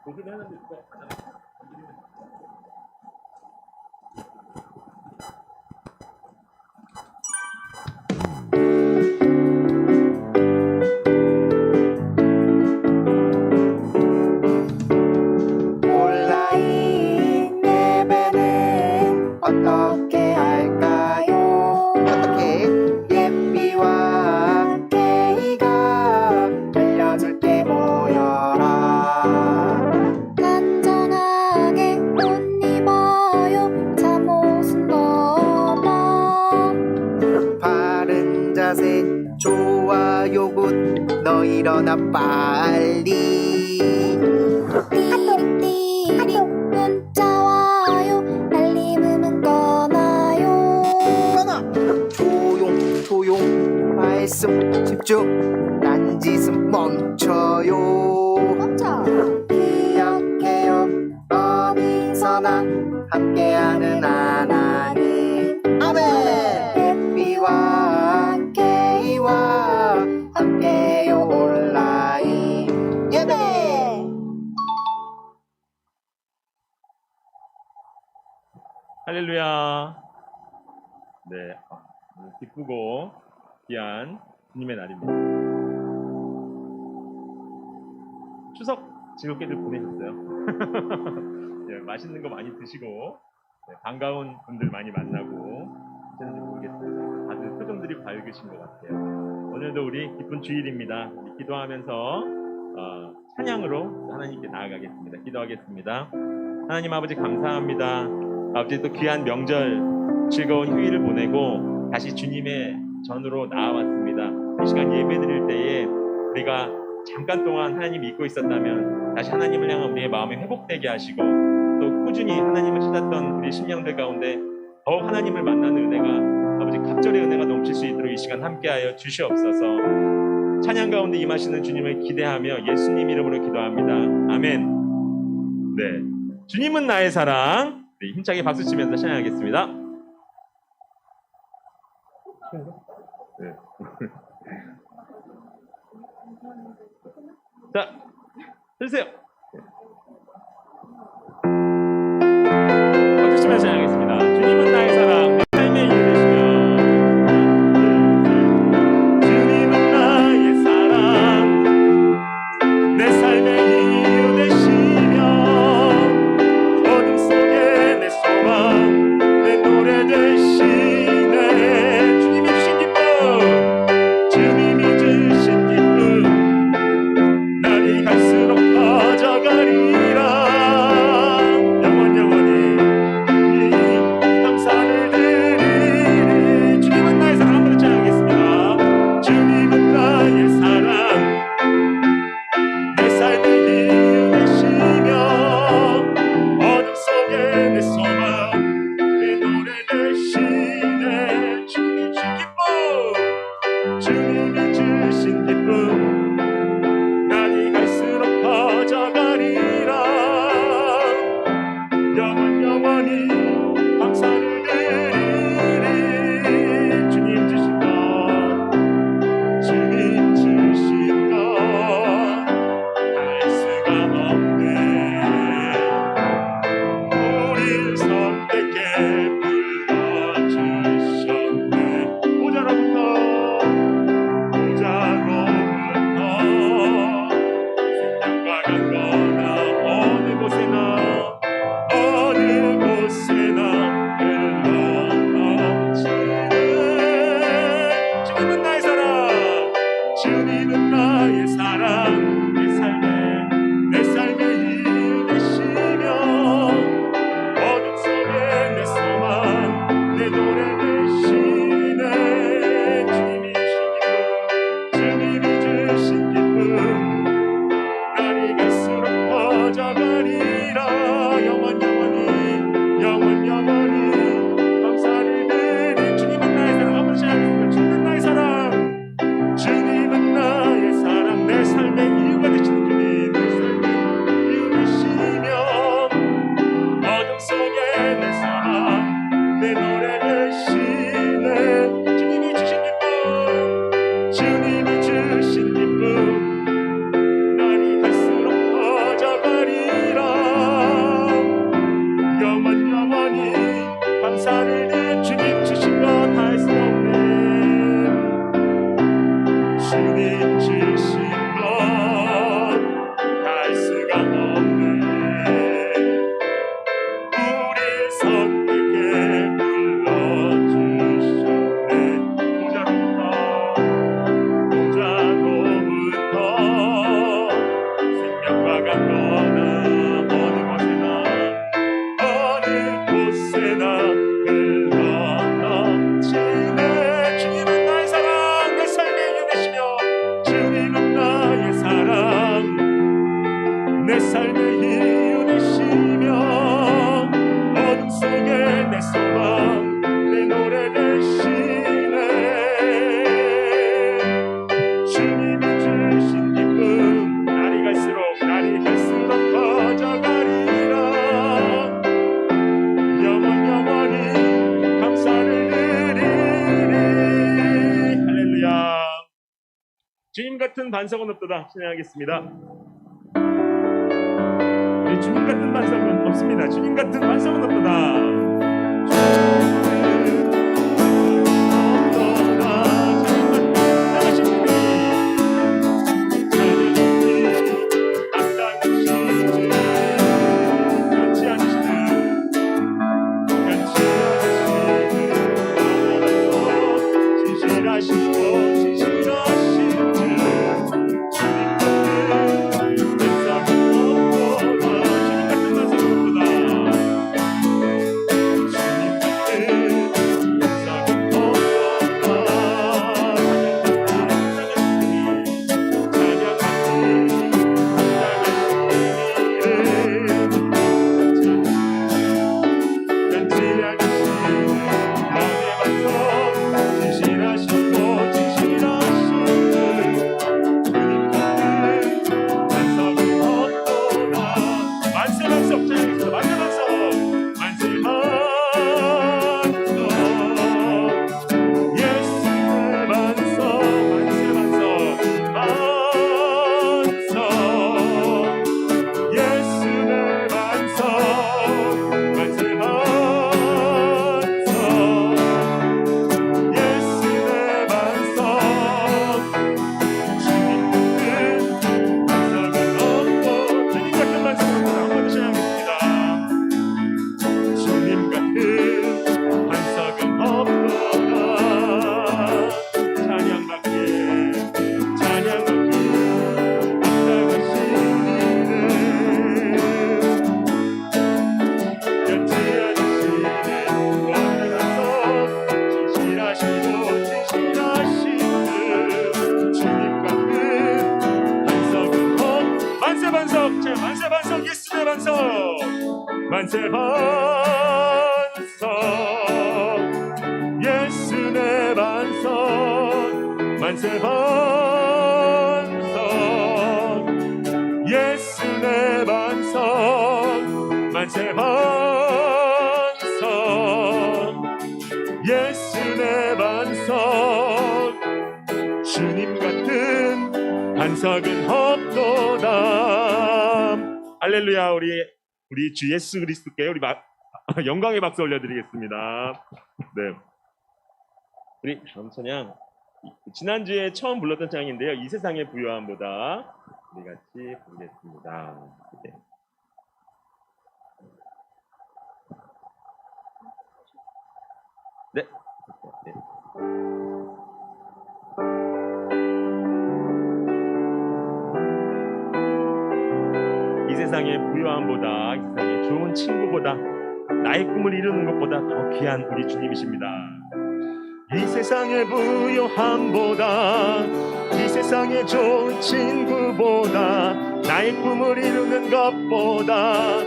고기는 하는데 누가 하잖아. 온라인 예배는 어떻게 할까요? 어떻게? 예삐와 케이가 알려줄게 모여라. 안전하게 옷 입어요. 잠옷은 넘어. 바른 자세 좋아요 굿. 너 일어나 빨리. 띠릭띠릭 문자 와요. 알림음은 꺼놔요. 조용 말씀 집중. 딴짓은 멈춰요. 멈춰. 기억해요 어디서나 함께하는 하나님. 아멘. 예삐와 케이와 함께요 온라인 예배. 할렐루야. 네, 오늘 기쁘고 귀한 주님의 날입니다. 추석 즐겁게들 보내셨어요? 네, 맛있는 거 많이 드시고 네, 반가운 분들 많이 만나고 어쨌는지 모르겠습니다. 다들 표정들이 밝으신 것 같아요. 오늘도 우리 기쁜 주일입니다. 우리 기도하면서 찬양으로 하나님께 나아가겠습니다. 기도하겠습니다. 하나님 아버지 감사합니다. 아버지 또 귀한 명절 즐거운 휴일을 보내고 다시 주님의 전으로 나아왔습니다. 이 시간 예배 드릴 때에 우리가 잠깐 동안 하나님 잊고 있었다면 다시 하나님을 향한 우리의 마음이 회복되게 하시고 또 꾸준히 하나님을 찾았던 우리 심령들 가운데 더욱 하나님을 만나는 은혜가 아버지 갑절의 은혜가 넘칠 수 있도록 이 시간 함께하여 주시옵소서. 찬양 가운데 임하시는 주님을 기대하며 예수님 이름으로 기도합니다. 아멘. 네, 주님은 나의 사랑. 네, 힘차게 박수 치면서 찬양하겠습니다. 네. 자, 들으세요. 박수 치면서 찬양하겠습니다. 주님은 나의 사랑, 내 삶의 이유 되시며. 주님은 나의 사랑, 내 삶의 이유 되시며. 어둠 속에 내 소망, 내 노래 되시네. 주님이 주신 기쁨, 주님이 주신 기쁨, 날이 갈수록 퍼져가리라. 영원히 이 감사를 드리리. 주님은 나의 사랑. 한번 더 찬양하겠습니다. 주님은 나의 사랑, 내 삶의 이유 되시며. 어둠 속에 내 소망, 내 노래 되시네. 주님이 주신 기쁨, 주님이 주신 기쁨, 날이 갈수록 퍼져가리라. 영원히 감사를 드리리. 주님 주신 것, 주님 주신 것 알 수가 없네. 우릴 선택해 불러주셨네. 보자로부터 생명과 강건한 어느 곳에나 흘러넘치는 주님은 나의 사랑, 주님은 나의 사랑, 내 삶의 이유 되시며. 어둠 속에 내 소망, 내 노래 되시네. 주님이 주신 기쁨, 날이 갈수록 퍼져가리라. 영원히 감사를 드리. 주님은 나의 사랑. 한번 시작하겠습니다. 주님은 나의 사랑, 주님은 나의 사랑, 내 삶의 이유가 되시는 주님, 내 삶의 이유 되시며. 어둠 속에 내 소망, 내 노래 되시네. 주님이 주신 기쁨, 주님이 주신 기쁨, 날이 갈수록 퍼져가리라. 내 소망 내 노래 되시네. 주님이 주신 기쁨 날이 갈수록 커져가리라. 영원히 감사를 드리리. 할렐루야. 주님 같은 반석은 없도다. 찬양하겠습니다. 주님 같은 반석은 없습니다. 주님 같은 반석은 없도다. 만세 반석 예수 내 반석 만세 반석 예수 내 반석 만세 반석 예수 내 반석 주님 같은 반석은 없도다. 할렐루야. 우리 주 예수 그리스도께 우리 영광의 박수 올려드리겠습니다. 네, 우리 다음 찬양 지난주에 처음 불렀던 찬양인데요. 이 세상의 부요함보다 우리 같이 부르겠습니다. 네. 네. 네. 이 세상의 부요함보다, 이 세상의 좋은 친구보다, 나의 꿈을 이루는 것보다 더 귀한 우리 주님이십니다. 이 세상의 부요함보다, 이 세상의 좋은 친구보다, 나의 꿈을 이루는 것보다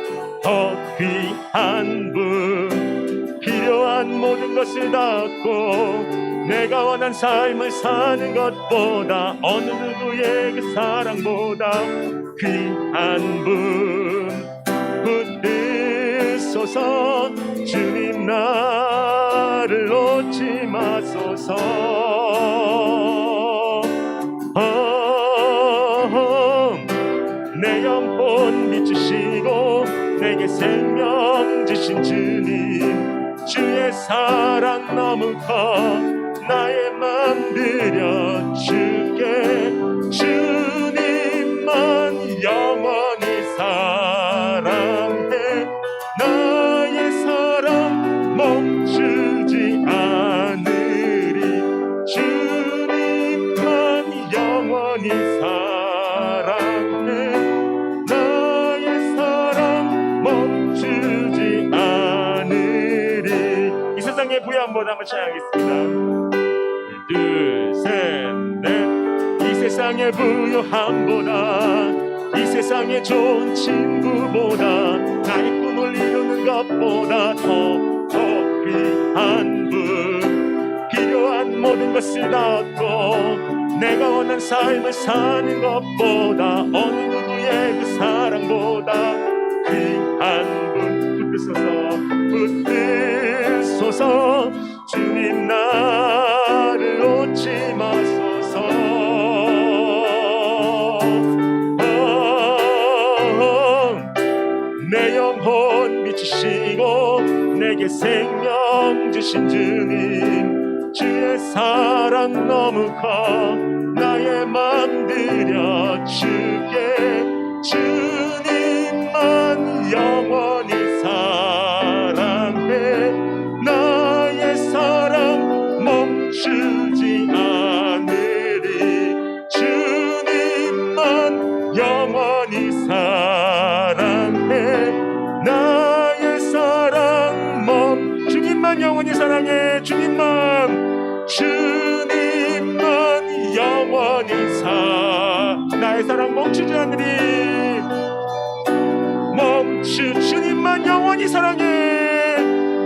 더 귀한 분, 필요한 모든 것을 닫고 내가 원한 삶을 사는 것보다, 어느 누구의 그 사랑보다 귀한 분 붙드소서. 주님 나를 놓지 마소서. 내 영혼 비추시고 내게 생명 주신 주님, 주의 사랑 너무 커 나의 맘 드려줄게. 주님만 영원히 사랑해. 나의 사랑 멈추지 않으리. 주님만 영원히 사랑해. 나의 사랑 멈추지 않으리. 이 세상의 부요함보다 한번 찬양하겠습니다. 둘, 셋, 넷. 이 세상의 부요함보다, 이 세상의 좋은 친구보다, 나의 꿈을 이루는 것보다 더 것을 다 얻고 내가 원한 삶을 사는 것보다 어느 누구의 그 사랑보다 귀한 분 붙드소서 주님 나를 놓지 마소서. 내 영혼 미치시고 내게 생명 주신 주님 주의 사랑 너무 커 나의 맘 들여 주게 주님만 영원히 사랑해 나의 사랑 멈추지 않으리 주님만 영원히 사랑해 나의 사랑 주님만 영원히 사랑해 주님만 영원히 나의 사랑 멈추지 않으리 주님만 영원히 사랑해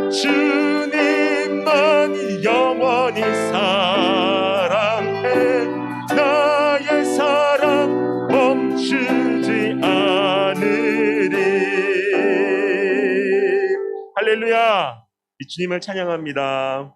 주님만 영원히 사랑해 나의 사랑 멈추지 않으리. 할렐루야. 이 주님을 찬양합니다.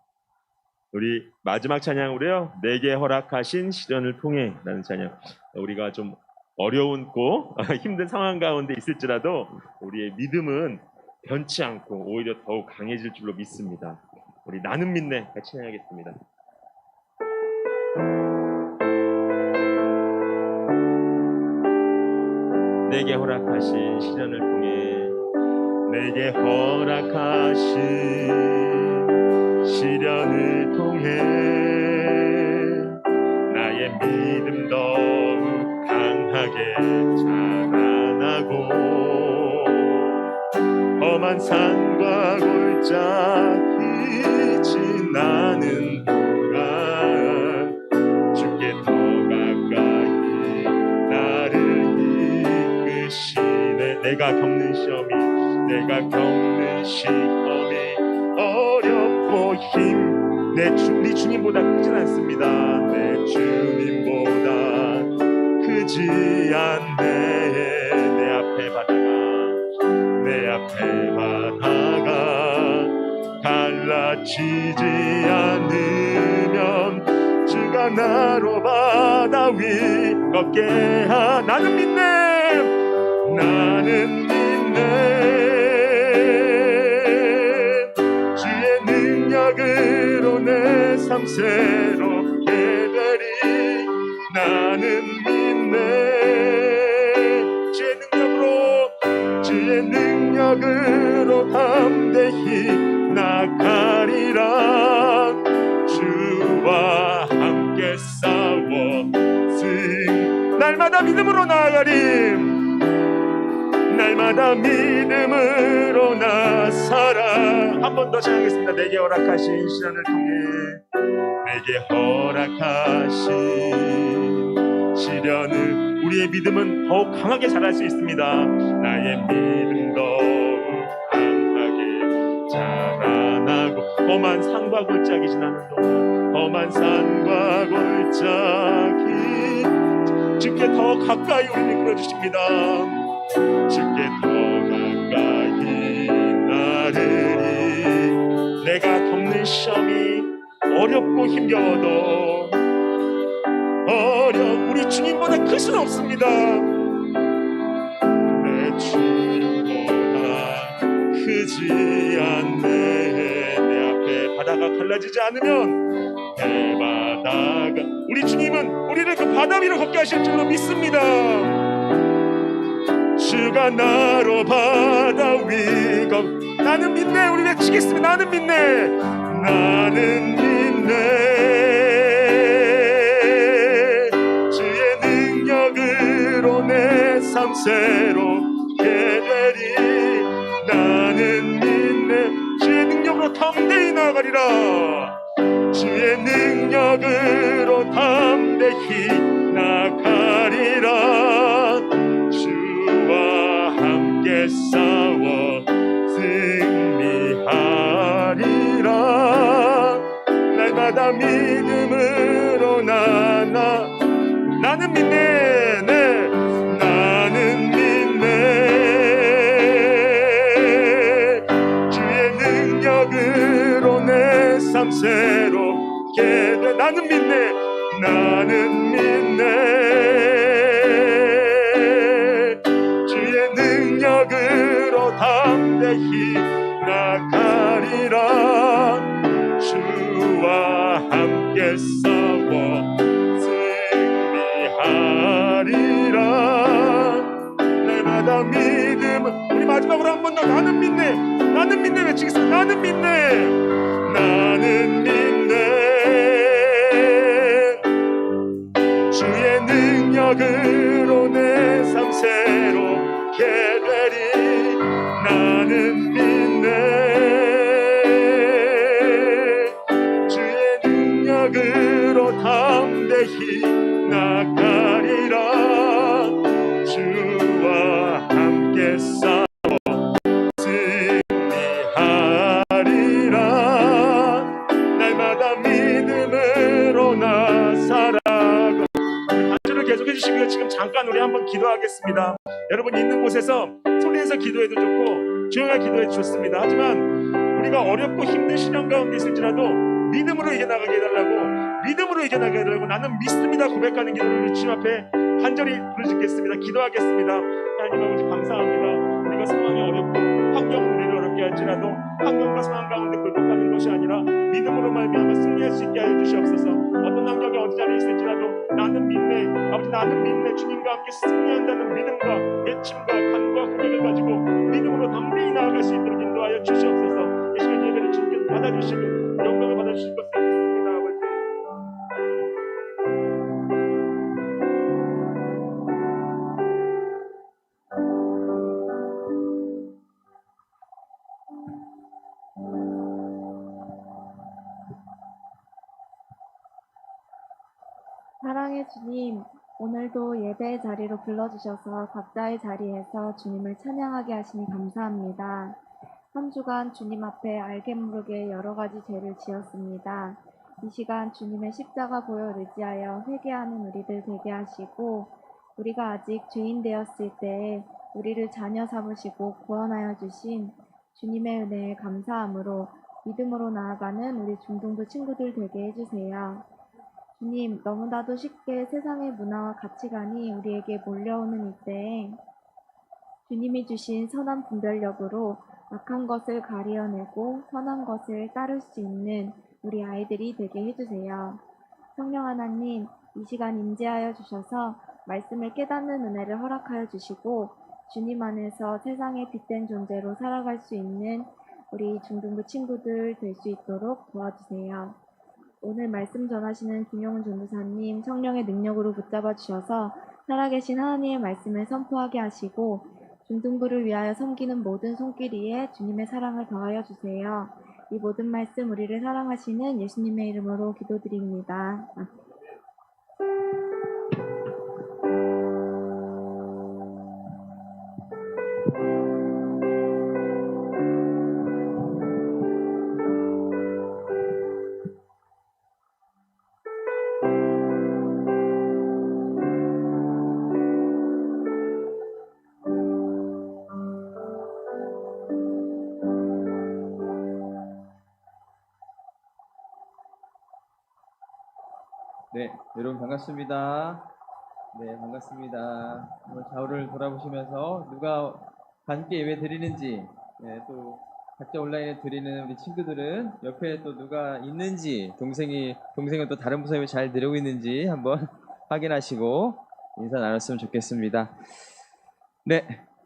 우리 마지막 찬양으로요, 내게 허락하신 시련을 통해 라는 찬양. 우리가 좀 어려운고 힘든 상황 가운데 있을지라도 우리의 믿음은 변치 않고 오히려 더욱 강해질 줄로 믿습니다. 우리 나는 믿네 같이 찬양하겠습니다. 내게 허락하신 시련을 통해 내게 허락하신 시련을 통해 나의 믿음 더욱 강하게 자라나고 험한 산과 골짜기 지나는 동안 주께 더 가까이 나를 이끄시네. 내가 겪는 시험이 어렵고 내 주님보다 크진 않습니다. 내 주님보다 크지 않네. 내 앞에 바다가 갈라지지 않으면 주가 나로 바다 위 걷게 나는 믿네. 주의 능력으로 내 삶 새롭게 되리. 나는 믿네. 주의 능력으로 담대히 나가리라. 주와 함께 싸워 날마다 믿음으로 나아가리. 날마다 믿음으로 나서라. 한 번 더 찬양하겠습니다. 내게 허락하신 시련을 통해 내게 허락하신 시련을 우리의 믿음은 더욱 강하게 자랄 수 있습니다. 나의 믿음 더욱 강하게 자라나고 험한 산과 골짜기 지나는 동안 험한 산과 골짜기 주께 더 가까이 우리를 이끌어주십니다. 주께 더 가까이 나르리. 내가 겪는 시험이 어렵고 힘겨워도 우리 주님보다 클 수는 없습니다. 내 주님보다 크지 않네. 내 앞에 바다가 갈라지지 않으면 내 바다가 우리 주님은 우리를 그 바다 위로 걷게 하실 줄로 믿습니다. 주가 나로 바다 위 나는 믿네. 우리 외치겠습니다. 나는 믿네. 나는 믿네. 주의 능력으로 내 삶 새롭게 되리. 나는 믿네. 주의 능력으로 담대히 나아가리라. 주의 능력으로 담대히 나가리라. 주와 함께 싸워 승리하리라. 날마다 날마다 믿음으로 나는 믿네. 네. 나는 믿네. 주의 능력으로 내 삶 새롭게 돼. 나는 믿네. 나는 믿네. 주의 능력으로 담대히 나가리라. 주와 함께 싸워 승리하리라. 날마다 믿음. 우리 마지막으로 한 번 더 나는 믿네. 나는 믿네 외치겠습니다. 나는 믿네. 나는 믿네. 주의 능력으로 내 삶 새롭게 되리. 나는 믿네. 주의 능력으로 담대히 나가리라. 주와 함께 싸워 승리하리라. 날마다 믿음으로 나 살아가. 반주를 계속해 주시고요. 지금 잠깐 우리 한번 기도하겠습니다. 여러분 있는 곳에서 소리내서 기도해도 좋고 조용하게 기도해도 좋습니다. 하지만 우리가 어렵고 힘든 시련 가운데 있을지라도 믿음으로 이겨나가게 해달라고, 믿음으로 이겨나가게 해달라고 나는 믿습니다 고백하는 기도를 주님 앞에 간절히 부르짖겠습니다. 기도하겠습니다. 하나님 아버지 감사합니다. 우리가 상황이 어렵고 환경은 우리를 어렵게 할지라도 환경과 상황 가운데 굴복하는 것이 아니라 믿음으로 말미암아 승리할 수 있게 하여 주시옵소서. 어떤 환경에 어디 자리에 있을지라도 나는 믿네. 아버지 나는 믿네. 주님과 함께 승리한다는 믿음과 외침과 간과 고백을 가지고 믿음으로 담대히 나아갈 수 있도록 인도하여 주시옵소서. 이 시간 예배를 주님께서 받아주시고 영광을 받아주실 것을 믿습니다. 아버지. 사랑의 주님, 오늘도 예배의 자리로 불러주셔서 각자의 자리에서 주님을 찬양하게 하시니 감사합니다. 한 주간 주님 앞에 알게 모르게 여러 가지 죄를 지었습니다. 이 시간 주님의 십자가 보혈 의지하여 회개하는 우리들 되게 하시고, 우리가 아직 죄인 되었을 때에 우리를 자녀 삼으시고 구원하여 주신 주님의 은혜에 감사함으로 믿음으로 나아가는 우리 중등부 친구들 되게 해주세요. 주님, 너무나도 쉽게 세상의 문화와 가치관이 우리에게 몰려오는 이때에 주님이 주신 선한 분별력으로 악한 것을 가려내고 선한 것을 따를 수 있는 우리 아이들이 되게 해주세요. 성령 하나님, 이 시간 임재하여 주셔서 말씀을 깨닫는 은혜를 허락하여 주시고 주님 안에서 세상의 빛된 존재로 살아갈 수 있는 우리 중등부 친구들 될 수 있도록 도와주세요. 오늘 말씀 전하시는 김용훈 전도사님 성령의 능력으로 붙잡아 주셔서 살아계신 하나님의 말씀을 선포하게 하시고 중등부를 위하여 섬기는 모든 손길 위에 주님의 사랑을 더하여 주세요. 이 모든 말씀 우리를 사랑하시는 예수님의 이름으로 기도드립니다. 네, 여러분 반갑습니다. 네, 반갑습니다. 한번 좌우를 돌아보시면서 누가 함께 예배 드리는지, 네, 또 각자 온라인에 드리는 우리 친구들은 옆에 또 누가 있는지, 동생은 또 다른 부서 예배 잘 드리고 있는지 한번 확인하시고 인사 나눴으면 좋겠습니다. 네,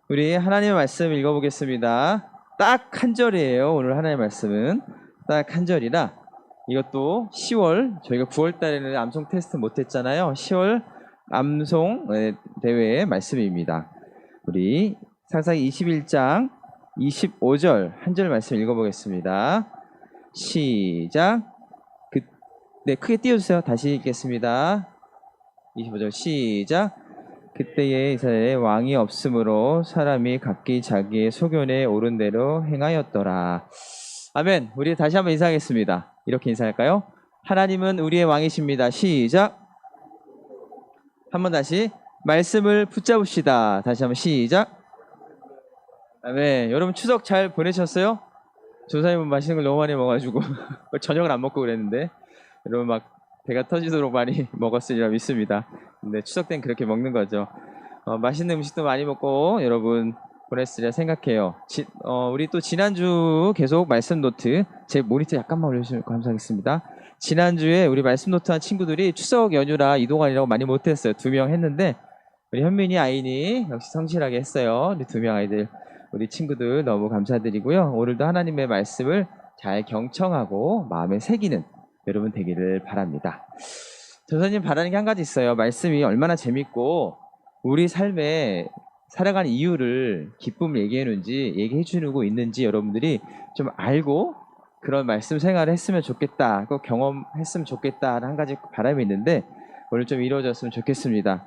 우리 하나님의 말씀 읽어보겠습니다. 딱 한 절이에요. 오늘 하나님의 말씀은 딱 한 절이라. 이것도 10월, 저희가 9월 달에는 암송 테스트 못했잖아요. 10월 암송 대회의 말씀입니다. 우리 상사기 21장 25절 한 절 말씀 읽어보겠습니다. 시작. 네, 크게 띄워주세요. 다시 읽겠습니다. 25절 시작. 그때에 이스라엘에 왕이 없으므로 사람이 각기 자기의 소견에 옳은 대로 행하였더라. 아멘. 우리 다시 한번 인사하겠습니다. 이렇게 인사할까요? 하나님은 우리의 왕이십니다. 시작. 한번 다시. 말씀을 붙잡읍시다. 다시 한번 시작. 네, 여러분 추석 잘 보내셨어요? 조사님은 맛있는 걸 너무 많이 먹어가지고 저녁을 안 먹고 그랬는데 여러분 막 배가 터지도록 많이 먹었으리라 믿습니다. 근데 추석 땐 그렇게 먹는 거죠. 맛있는 음식도 많이 먹고 여러분 보냈으리라 생각해요. 우리 또 지난주 계속 말씀 노트, 제 모니터 약간만 올려주시면 감사하겠습니다. 지난주에 우리 말씀 노트 한 친구들이 추석 연휴라 이동하느라고 많이 못했어요. 2명 했는데 우리 현민이, 아인이 역시 성실하게 했어요. 우리 2명 아이들, 우리 친구들 너무 감사드리고요. 오늘도 하나님의 말씀을 잘 경청하고 마음에 새기는 여러분 되기를 바랍니다. 조사님 바라는 게 한 가지 있어요. 말씀이 얼마나 재밌고 우리 삶에 살아가는 이유를, 기쁨을 얘기해 주고 있는지 여러분들이 좀 알고 그런 말씀 생활을 했으면 좋겠다, 꼭 경험했으면 좋겠다는 한 가지 바람이 있는데 오늘 좀 이루어졌으면 좋겠습니다.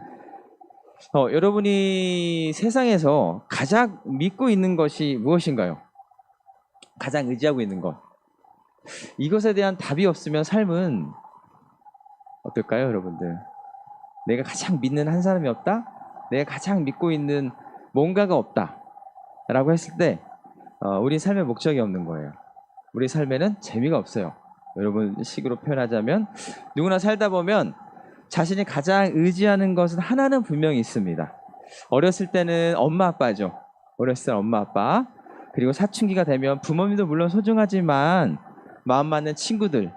여러분이 세상에서 가장 믿고 있는 것이 무엇인가요? 가장 의지하고 있는 것. 이것에 대한 답이 없으면 삶은 어떨까요, 여러분들? 내가 가장 믿는 한 사람이 없다? 내가 가장 믿고 있는 뭔가가 없다 라고 했을 때 우리 삶의 목적이 없는 거예요. 우리 삶에는 재미가 없어요. 여러분 식으로 표현하자면 누구나 살다 보면 자신이 가장 의지하는 것은 하나는 분명히 있습니다. 어렸을 때는 엄마 아빠죠. 어렸을 때는 엄마 아빠, 그리고 사춘기가 되면 부모님도 물론 소중하지만 마음 맞는 친구들,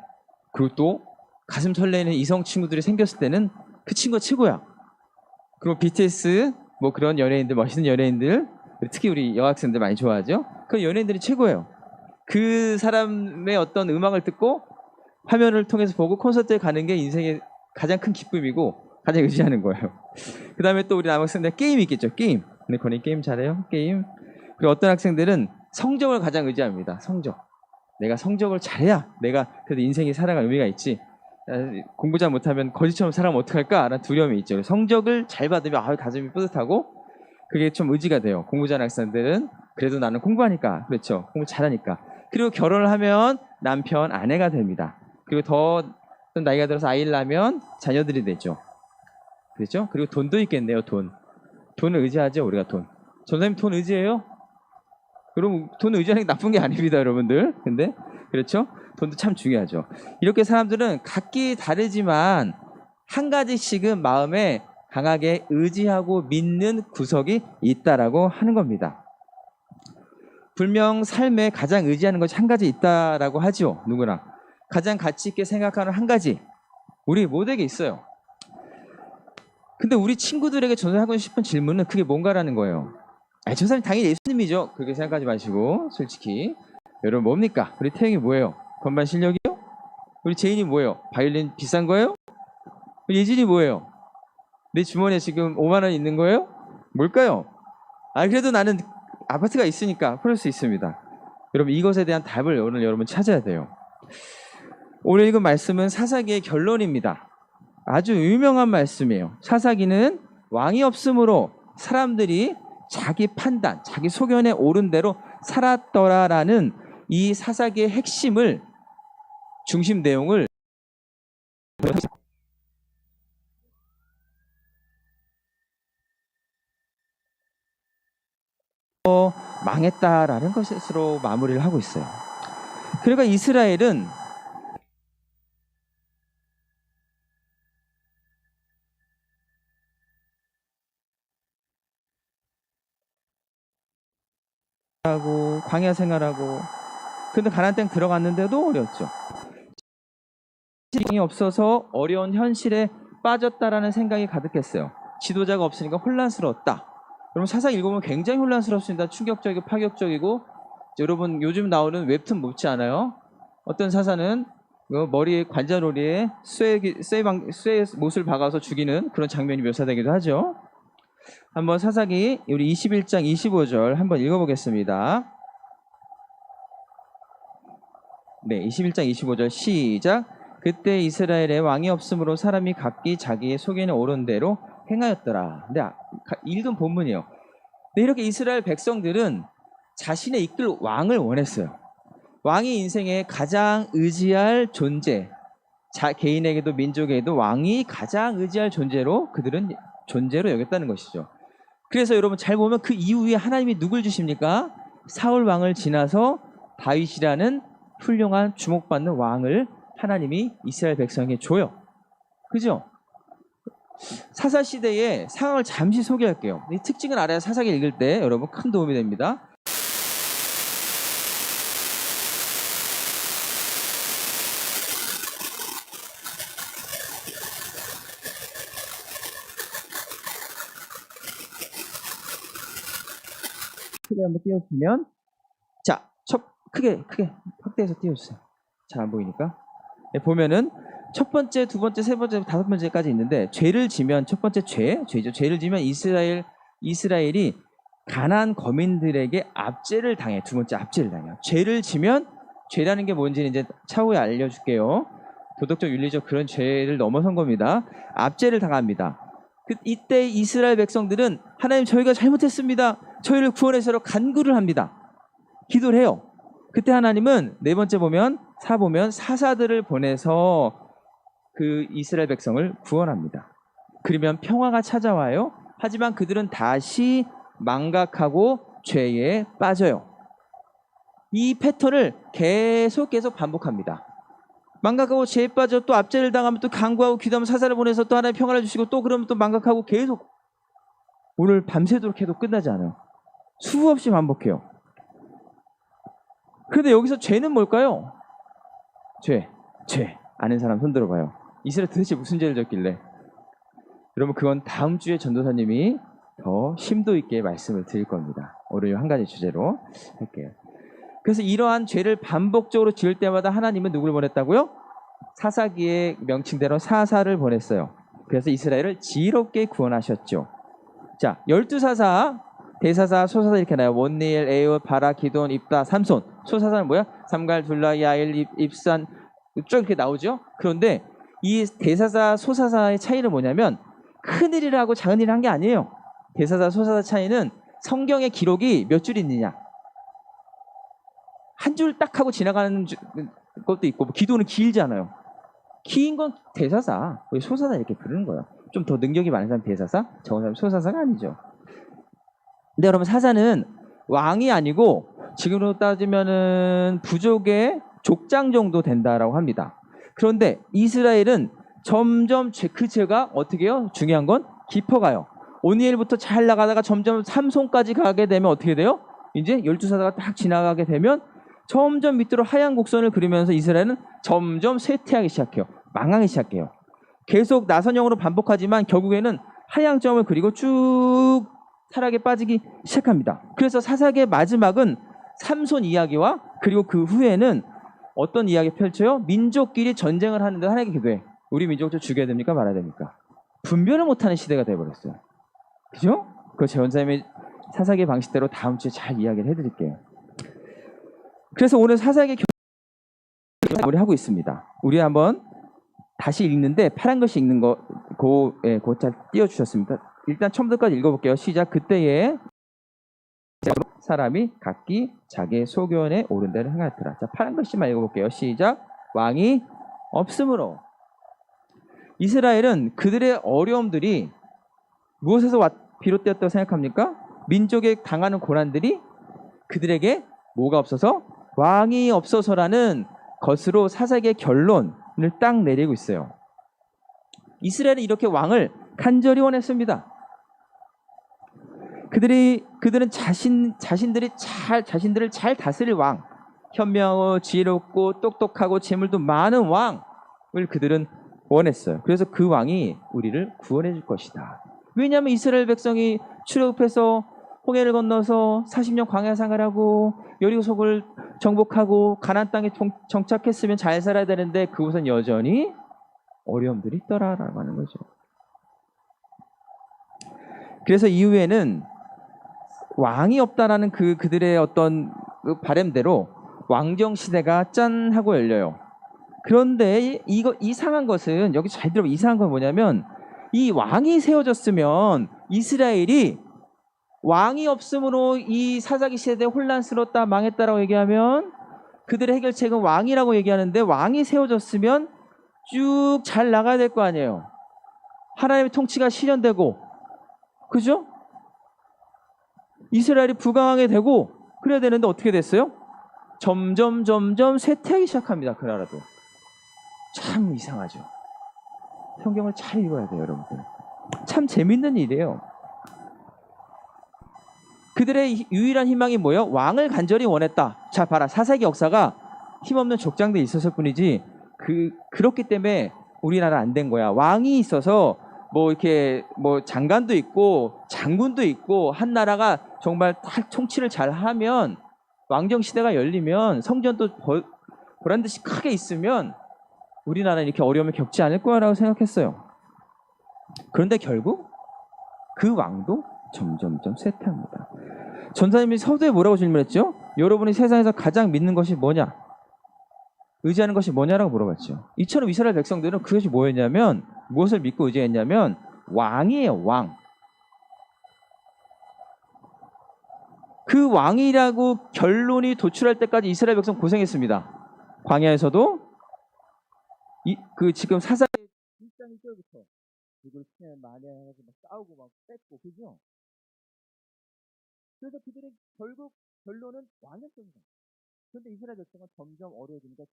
그리고 또 가슴 설레는 이성 친구들이 생겼을 때는 그 친구가 최고야. 그리고 BTS 뭐 그런 연예인들, 멋있는 연예인들, 특히 우리 여학생들 많이 좋아하죠. 그 연예인들이 최고예요. 그 사람의 어떤 음악을 듣고 화면을 통해서 보고 콘서트에 가는 게 인생의 가장 큰 기쁨이고 가장 의지하는 거예요. 그 다음에 또 우리 남학생들 게임이 있겠죠. 게임. 근데 건이 게임 잘해요. 게임. 그리고 어떤 학생들은 성적을 가장 의지합니다. 성적. 내가 성적을 잘해야 내가 그래도 인생이 살아갈 의미가 있지. 공부 잘 못하면 거지처럼 살아면 어떡할까? 라는 두려움이 있죠. 성적을 잘 받으면 가슴이 뿌듯하고 그게 좀 의지가 돼요. 공부 잘하는 학생들은 그래도 나는 공부하니까, 그렇죠. 공부 잘하니까. 그리고 결혼을 하면 남편, 아내가 됩니다. 그리고 더 나이가 들어서 아이를 낳으면 자녀들이 되죠. 그렇죠? 그리고 돈도 있겠네요. 돈을 의지하죠. 우리가 돈. 전사님 돈 의지해요? 그럼 돈 의지하는 게 나쁜 게 아닙니다, 여러분들. 근데 그렇죠? 돈도 참 중요하죠. 이렇게 사람들은 각기 다르지만 한 가지씩은 마음에 강하게 의지하고 믿는 구석이 있다라고 하는 겁니다. 분명 삶에 가장 의지하는 것이 한 가지 있다라고 하죠. 누구나. 가장 가치 있게 생각하는 한 가지 우리 모두에게 있어요. 근데 우리 친구들에게 전하고 싶은 질문은 그게 뭔가라는 거예요. 저 사람 당연히 예수님이죠. 그렇게 생각하지 마시고 솔직히 여러분 뭡니까? 우리 태영이 뭐예요? 건반 실력이요? 우리 제인이 뭐예요? 바이올린 비싼 거예요? 우리 예진이 뭐예요? 내 주머니에 지금 5만 원 있는 거예요? 뭘까요? 그래도 나는 아파트가 있으니까 그럴 수 있습니다. 여러분 이것에 대한 답을 오늘 여러분 찾아야 돼요. 오늘 읽은 말씀은 사사기의 결론입니다. 아주 유명한 말씀이에요. 사사기는 왕이 없으므로 사람들이 자기 판단, 자기 소견에 옳은 대로 살았더라라는 이 사사기의 핵심을, 중심 내용을 망했다라는 것으로 마무리를 하고 있어요. 그러니까 이스라엘은 하고 광야 생활하고, 근데 가나안 땅 들어갔는데도 어려웠죠. 지도자가 없어서 어려운 현실에 빠졌다라는 생각이 가득했어요. 지도자가 없으니까 혼란스러웠다. 여러분 사상 읽어보면 굉장히 혼란스럽습니다. 충격적이고 파격적이고, 여러분 요즘 나오는 웹툰 못지 않아요? 어떤 사사는 머리에 관자놀이에 쇠의 못을 박아서 죽이는 그런 장면이 묘사되기도 하죠. 한번 사사기 우리 21장 25절 한번 읽어보겠습니다. 네, 21장 25절 시작. 그때 이스라엘에 왕이 없으므로 사람이 각기 자기의 소견에 옳은 대로 행하였더라. 네, 읽은 본문이에요. 네, 이렇게 이스라엘 백성들은 자신의 이끌 왕을 원했어요. 왕이 인생에 가장 의지할 존재, 개인에게도 민족에게도 왕이 가장 의지할 존재로 그들은 존재로 여겼다는 것이죠. 그래서 여러분 잘 보면 그 이후에 하나님이 누굴 주십니까? 사울 왕을 지나서 다윗이라는 훌륭한 주목받는 왕을 하나님이 이스라엘 백성에게 줘요. 그죠? 사사 시대의 상황을 잠시 소개할게요. 이 특징을 알아야 사사기 읽을 때 여러분 큰 도움이 됩니다. 크게 한번 띄워주면, 자, 크게 확대해서 띄워주세요. 잘 안 보이니까. 네, 보면은 첫 번째, 두 번째, 세 번째, 다섯 번째까지 있는데, 죄를 지면 첫 번째 죄죠. 죄를 지면 이스라엘이 가나안 거민들에게 압제를 당해. 두 번째 압제를 당해요. 죄를 지면, 죄라는 게 뭔지는 이제 차후에 알려줄게요. 도덕적, 윤리적 그런 죄를 넘어선 겁니다. 압제를 당합니다. 이때 이스라엘 백성들은 하나님 저희가 잘못했습니다. 저희를 구원해서로 간구를 합니다. 기도를 해요. 그때 하나님은 네 번째 보면 사사들을 보내서 그 이스라엘 백성을 구원합니다. 그러면 평화가 찾아와요. 하지만 그들은 다시 망각하고 죄에 빠져요. 이 패턴을 계속 반복합니다. 망각하고 죄에 빠져 또 압제를 당하면 또 간구하고 기도하면 사사를 보내서 또 하나님 평화를 주시고 또 그러면 또 망각하고 계속 오늘 밤새도록 해도 끝나지 않아요. 수없이 반복해요. 그런데 여기서 죄는 뭘까요? 죄. 아는 사람 손 들어봐요. 이스라엘 도대체 무슨 죄를 졌길래? 여러분 그건 다음 주에 전도사님이 더 심도 있게 말씀을 드릴 겁니다. 오늘 한 가지 주제로 할게요. 그래서 이러한 죄를 반복적으로 지을 때마다 하나님은 누굴 보냈다고요? 사사기의 명칭대로 사사를 보냈어요. 그래서 이스라엘을 지혜롭게 구원하셨죠. 자, 12사사, 대사사, 소사사 이렇게 나와요. 원니엘, 에웃, 바라, 기돈, 입다, 삼손. 소사사는 뭐야? 삼갈, 둘라, 야일, 입산 쭉 이렇게 나오죠. 그런데 이 대사사, 소사사의 차이는 뭐냐면 큰일을 하고 작은 일을 한 게 아니에요. 대사사, 소사사 차이는 성경의 기록이 몇 줄 있느냐. 한 줄 딱 하고 지나가는 것도 있고 기도는 길잖아요. 긴 건 대사사, 소사사 이렇게 부르는 거예요. 좀 더 능력이 많은 사람 대사사, 적은 사람 소사사가 아니죠. 근데 여러분 사사는 왕이 아니고 지금으로 따지면은 부족의 족장 정도 된다라고 합니다. 그런데 이스라엘은 점점 그 죄가 어떻게 해요? 중요한 건 깊어가요. 오니엘부터 잘 나가다가 점점 삼손까지 가게 되면 어떻게 돼요? 이제 12사사가 딱 지나가게 되면 점점 밑으로 하얀 곡선을 그리면서 이스라엘은 점점 쇠퇴하기 시작해요. 망하기 시작해요. 계속 나선형으로 반복하지만 결국에는 하얀 점을 그리고 쭉 타락에 빠지기 시작합니다. 그래서 사사기의 마지막은 삼손 이야기와 그리고 그 후에는 어떤 이야기 펼쳐요? 민족끼리 전쟁을 하는데 하나님께 기도해. 우리 민족을 죽여야 됩니까? 말아야 됩니까? 분별을 못하는 시대가 돼버렸어요. 그죠? 그 재원사님의 사사기의 방식대로 다음 주에 잘 이야기를 해드릴게요. 그래서 오늘 사사기 우리 하고 있습니다. 우리 한번 다시 읽는데 파란 글씨 읽는 거 잘 띄워주셨습니다. 일단 처음부터까지 읽어볼게요. 시작. 그때에 사람이 각기 자기의 소견에 옳은 대로 행하였더라. 자, 파란 글씨만 읽어볼게요. 시작. 왕이 없으므로. 이스라엘은 그들의 어려움들이 무엇에서 비롯되었다고 생각합니까? 민족에 당하는 고난들이 그들에게 뭐가 없어서? 왕이 없어서라는 것으로 사사기의 결론을 딱 내리고 있어요. 이스라엘은 이렇게 왕을 간절히 원했습니다. 그들은 자신들을 잘 다스릴 왕, 현명하고 지혜롭고 똑똑하고 재물도 많은 왕을 그들은 원했어요. 그래서 그 왕이 우리를 구원해 줄 것이다. 왜냐하면 이스라엘 백성이 출애굽해서 홍해를 건너서 40년 광야 생활하고 여리고성을 정복하고 가나안 땅에 정착했으면 잘 살아야 되는데 그곳은 여전히 어려움들이 있더라라고 하는 거죠. 그래서 이후에는 왕이 없다라는 그들의 어떤 그 바램대로 왕정 시대가 짠 하고 열려요. 그런데 이상한 것은 여기 잘 들어보면 이상한 건 뭐냐면 이 왕이 세워졌으면 이스라엘이 왕이 없으므로 이 사사기 시대에 혼란스럽다 망했다라고 얘기하면 그들의 해결책은 왕이라고 얘기하는데 왕이 세워졌으면 쭉 잘 나가야 될 거 아니에요. 하나님의 통치가 실현되고, 그죠? 이스라엘이 부강하게 되고 그래야 되는데 어떻게 됐어요? 점점 쇠퇴하기 시작합니다. 그 나라도. 참 이상하죠. 성경을 잘 읽어야 돼요, 여러분들. 참 재밌는 일이에요. 그들의 유일한 희망이 뭐예요? 왕을 간절히 원했다. 자, 봐라. 사사기 역사가 힘없는 족장들이 있었을 뿐이지 그렇기 때문에 우리나라 안 된 거야. 왕이 있어서 뭐 이렇게 뭐 장관도 있고 장군도 있고 한 나라가 정말 딱 통치를 잘 하면 왕정 시대가 열리면 성전도 보란 듯이 크게 있으면 우리나라는 이렇게 어려움을 겪지 않을 거라고 생각했어요. 그런데 결국 그 왕도 점점 쇠퇴합니다. 전사님이 서두에 뭐라고 질문했죠? 여러분이 세상에서 가장 믿는 것이 뭐냐? 의지하는 것이 뭐냐라고 물어봤죠. 이처럼 이스라엘 백성들은 그것이 뭐였냐면 무엇을 믿고 의지했냐면 왕이에요. 왕. 그 왕이라고 결론이 도출할 때까지 이스라엘 백성 고생했습니다. 광야에서도 지금 사사기 1장 1절부터 누굴 만회해서 막 싸우고 막 뺏고 그죠? 그래서 그들의 결국 결론은 왕이었습니다. 그런데 이스라엘 백성은 점점 어려워지니까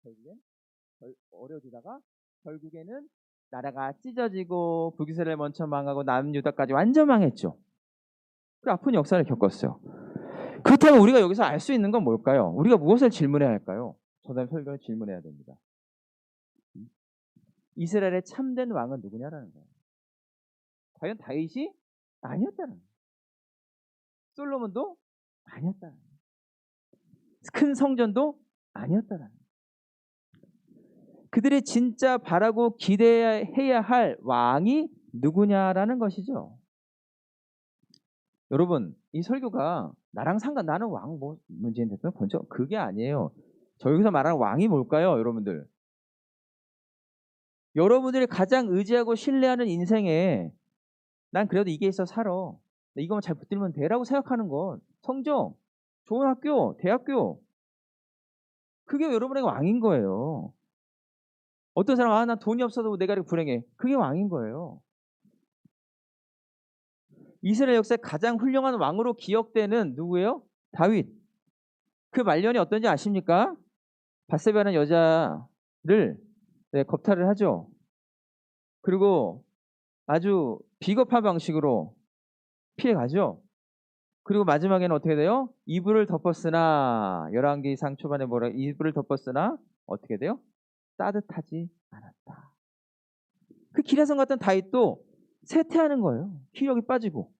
어려워지다가 결국에는 나라가 찢어지고 북이스라엘 먼저 망하고 남유다까지 완전 망했죠. 그 아픈 역사를 겪었어요. 그렇다면 우리가 여기서 알 수 있는 건 뭘까요? 우리가 무엇을 질문해야 할까요? 저는 설교를 질문해야 됩니다. 이스라엘의 참된 왕은 누구냐라는 거예요. 과연 다윗이 아니었다는 거예요. 솔로몬도 아니었다는 거예요. 큰 성전도 아니었다는 거예요. 그들이 진짜 바라고 기대해야 할 왕이 누구냐라는 것이죠. 여러분, 이 설교가 나는 왕 문재인 대통령 본 적 그게 아니에요. 저 여기서 말하는 왕이 뭘까요, 여러분들? 여러분들이 가장 의지하고 신뢰하는 인생에 난 그래도 이게 있어 살아. 이거만 잘 붙들면 돼라고 생각하는 건 성적, 좋은 학교, 대학교 그게 여러분에게 왕인 거예요. 어떤 사람은 난 돈이 없어서 내가 이렇게 불행해. 그게 왕인 거예요. 이스라엘 역사의 가장 훌륭한 왕으로 기억되는 누구예요? 다윗. 그 말년이 어떤지 아십니까? 밧세바라는 여자를 겁탈을 하죠. 그리고 아주 비겁한 방식으로 피해가죠. 그리고 마지막에는 어떻게 돼요? 이불을 덮었으나 열왕기상 초반에 뭐라 이불을 덮었으나 어떻게 돼요? 따뜻하지 않았다. 그 기라성 같은 다윗도 쇠퇴하는 거예요. 기력이 빠지고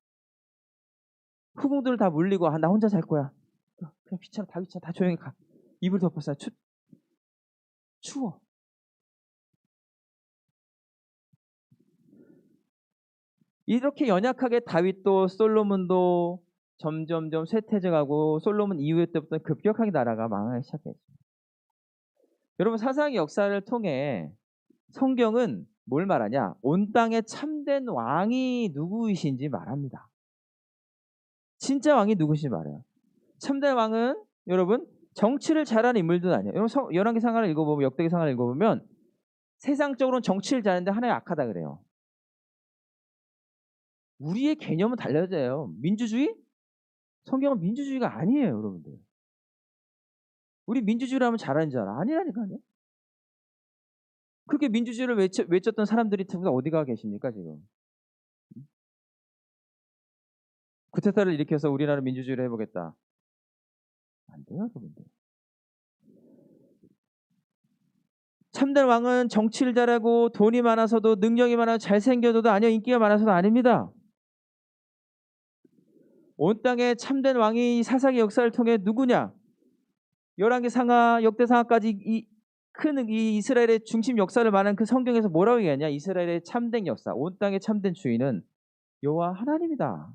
후궁들을 다 물리고 나 혼자 살 거야. 그냥 귀찮아 다 귀찮아 다 조용히 가. 이불 덮었어요. 추워. 이렇게 연약하게 다윗도 솔로몬도 점점점 쇠퇴해가고 솔로몬 이후에 때부터 급격하게 나라가 망하기 시작했죠. 여러분 사사기 역사를 통해 성경은 뭘 말하냐? 온 땅에 참된 왕이 누구이신지 말합니다. 진짜 왕이 누구신지 말해요. 참된 왕은 여러분 정치를 잘하는 인물들은 아니에요. 여러분 열왕기상하를 읽어보면 역대기상하를 읽어보면 세상적으로는 정치를 잘하는데 하나의 악하다 그래요. 우리의 개념은 달라져요. 민주주의? 성경은 민주주의가 아니에요, 여러분들. 우리 민주주의를 하면 잘하는 줄 알아. 아니라니까요. 그렇게 민주주의를 외쳤던 사람들이 어디 가 계십니까, 지금? 쿠데타를 일으켜서 우리나라 민주주의를 해보겠다. 안 돼요, 여러분들. 참된 왕은 정치를 잘하고 돈이 많아서도 능력이 많아서 잘생겨서도 아니요 인기가 많아서도 아닙니다. 온 땅에 참된 왕이 사사기 역사를 통해 누구냐? 열왕기상하, 역대상하까지 큰 이스라엘의 중심 역사를 말하는 그 성경에서 뭐라고 얘기하냐? 이스라엘의 참된 역사, 온 땅의 참된 주인은 여호와 하나님이다.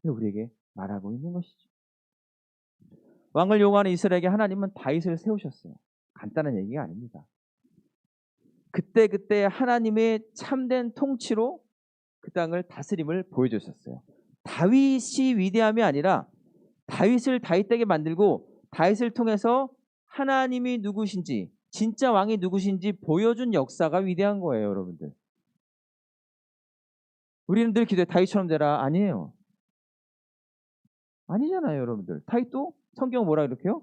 우리에게 말하고 있는 것이죠. 왕을 요구하는 이스라엘에게 하나님은 다윗을 세우셨어요. 간단한 얘기가 아닙니다. 그때 하나님의 참된 통치로 그 땅을 다스림을 보여주셨어요. 다윗이 위대함이 아니라 다윗을 다윗되게 만들고 다윗을 통해서 하나님이 누구신지 진짜 왕이 누구신지 보여준 역사가 위대한 거예요, 여러분들. 우리는 늘 기도해 다윗처럼 되라. 아니에요. 아니잖아요, 여러분들. 다윗도 성경 뭐라 그렇게요?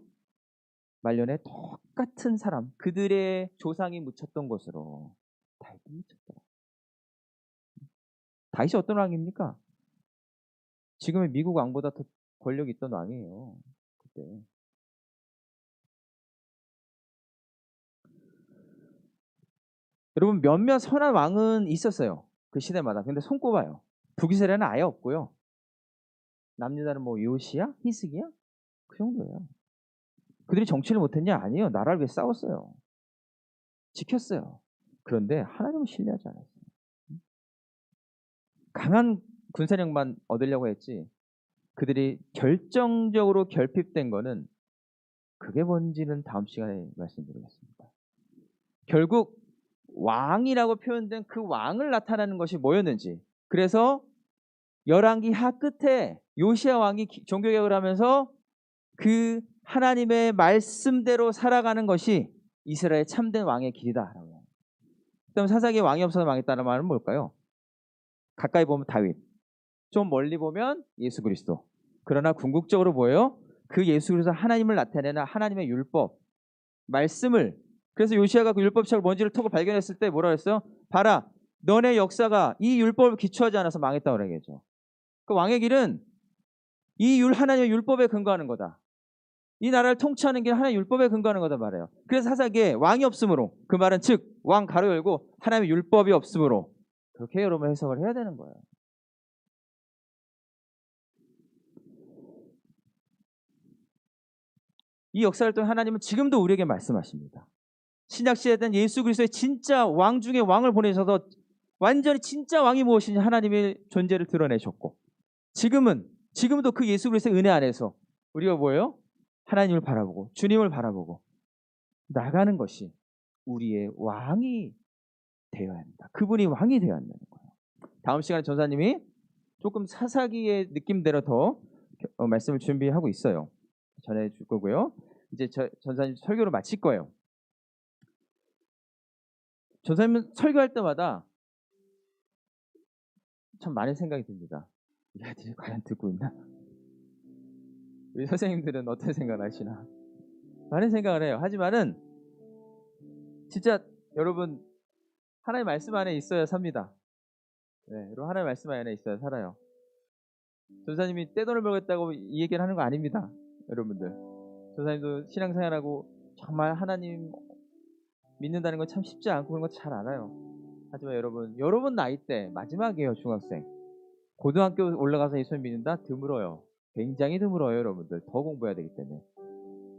말년에 똑같은 사람, 그들의 조상이 묻혔던 것으로 다윗도 묻혔더라. 다윗이 어떤 왕입니까? 지금의 미국 왕보다 더 권력이 있던 왕이에요. 그때. 여러분 몇몇 선한 왕은 있었어요. 그 시대마다. 근데 손꼽아요. 북이스라엘은 아예 없고요. 남유다는 뭐 요시야? 히스기야? 그 정도예요. 그들이 정치를 못했냐? 아니에요. 나라를 위해 싸웠어요. 지켰어요. 그런데 하나님을 신뢰하지 않았어요. 강한 군사력만 얻으려고 했지 그들이 결정적으로 결핍된 거는 그게 뭔지는 다음 시간에 말씀드리겠습니다. 결국 왕이라고 표현된 그 왕을 나타내는 것이 뭐였는지, 그래서 열왕기 하 끝에 요시야 왕이 종교개혁을 하면서 그 하나님의 말씀대로 살아가는 것이 이스라엘 참된 왕의 길이다라고. 그럼 사사기에 왕이 없어서 망했다는 말은 뭘까요? 가까이 보면 다윗, 좀 멀리 보면 예수 그리스도. 그러나 궁극적으로 뭐예요? 그 예수 그리스도 하나님을 나타내는 하나님의 율법, 말씀을. 그래서 요시야가 그 율법책을 먼지를 톡을 발견했을 때 뭐라 했어요? 봐라, 너네 역사가 이 율법을 기초하지 않아서 망했다고 그러겠죠. 그 왕의 길은 이 하나님의 율법에 근거하는 거다. 이 나라를 통치하는 게 하나님의 율법에 근거하는 거다 말이에요. 그래서 사사기에 왕이 없으므로, 그 말은 즉 왕 가로 열고 하나님의 율법이 없으므로, 그렇게 여러분 해석을 해야 되는 거예요. 이 역사를 통해 하나님은 지금도 우리에게 말씀하십니다. 신약시대에 대한 예수 그리스도의 진짜 왕 중에 왕을 보내셔서 완전히 진짜 왕이 무엇인지 하나님의 존재를 드러내셨고, 지금도 그 예수 그리스도의 은혜 안에서 우리가 뭐예요? 하나님을 바라보고 주님을 바라보고 나가는 것이 우리의 왕이 되어야 합니다. 그분이 왕이 되어야 한다는 거예요. 다음 시간에 전사님이 조금 사사기의 느낌대로 더 말씀을 준비하고 있어요. 전해줄 거고요. 이제 전사님 설교를 마칠 거예요. 전사님은 설교할 때마다 참 많은 생각이 듭니다. 이 아이들이 과연 듣고 있나? 우리 선생님들은 어떤 생각을 하시나? 많은 생각을 해요. 하지만은 진짜 여러분 하나님의 말씀 안에 있어야 삽니다. 네, 여러분 하나님의 말씀 안에 있어야 살아요. 전사님이 떼돈을 벌겠다고 이 얘기를 하는 거 아닙니다. 여러분들. 전사님도 신앙생활하고 정말 하나님 믿는다는 건 참 쉽지 않고 그런 거 잘 알아요. 하지만 여러분 나이 때 마지막이에요. 중학생. 고등학교 올라가서 예수님 믿는다? 드물어요. 굉장히 드물어요. 여러분들. 더 공부해야 되기 때문에.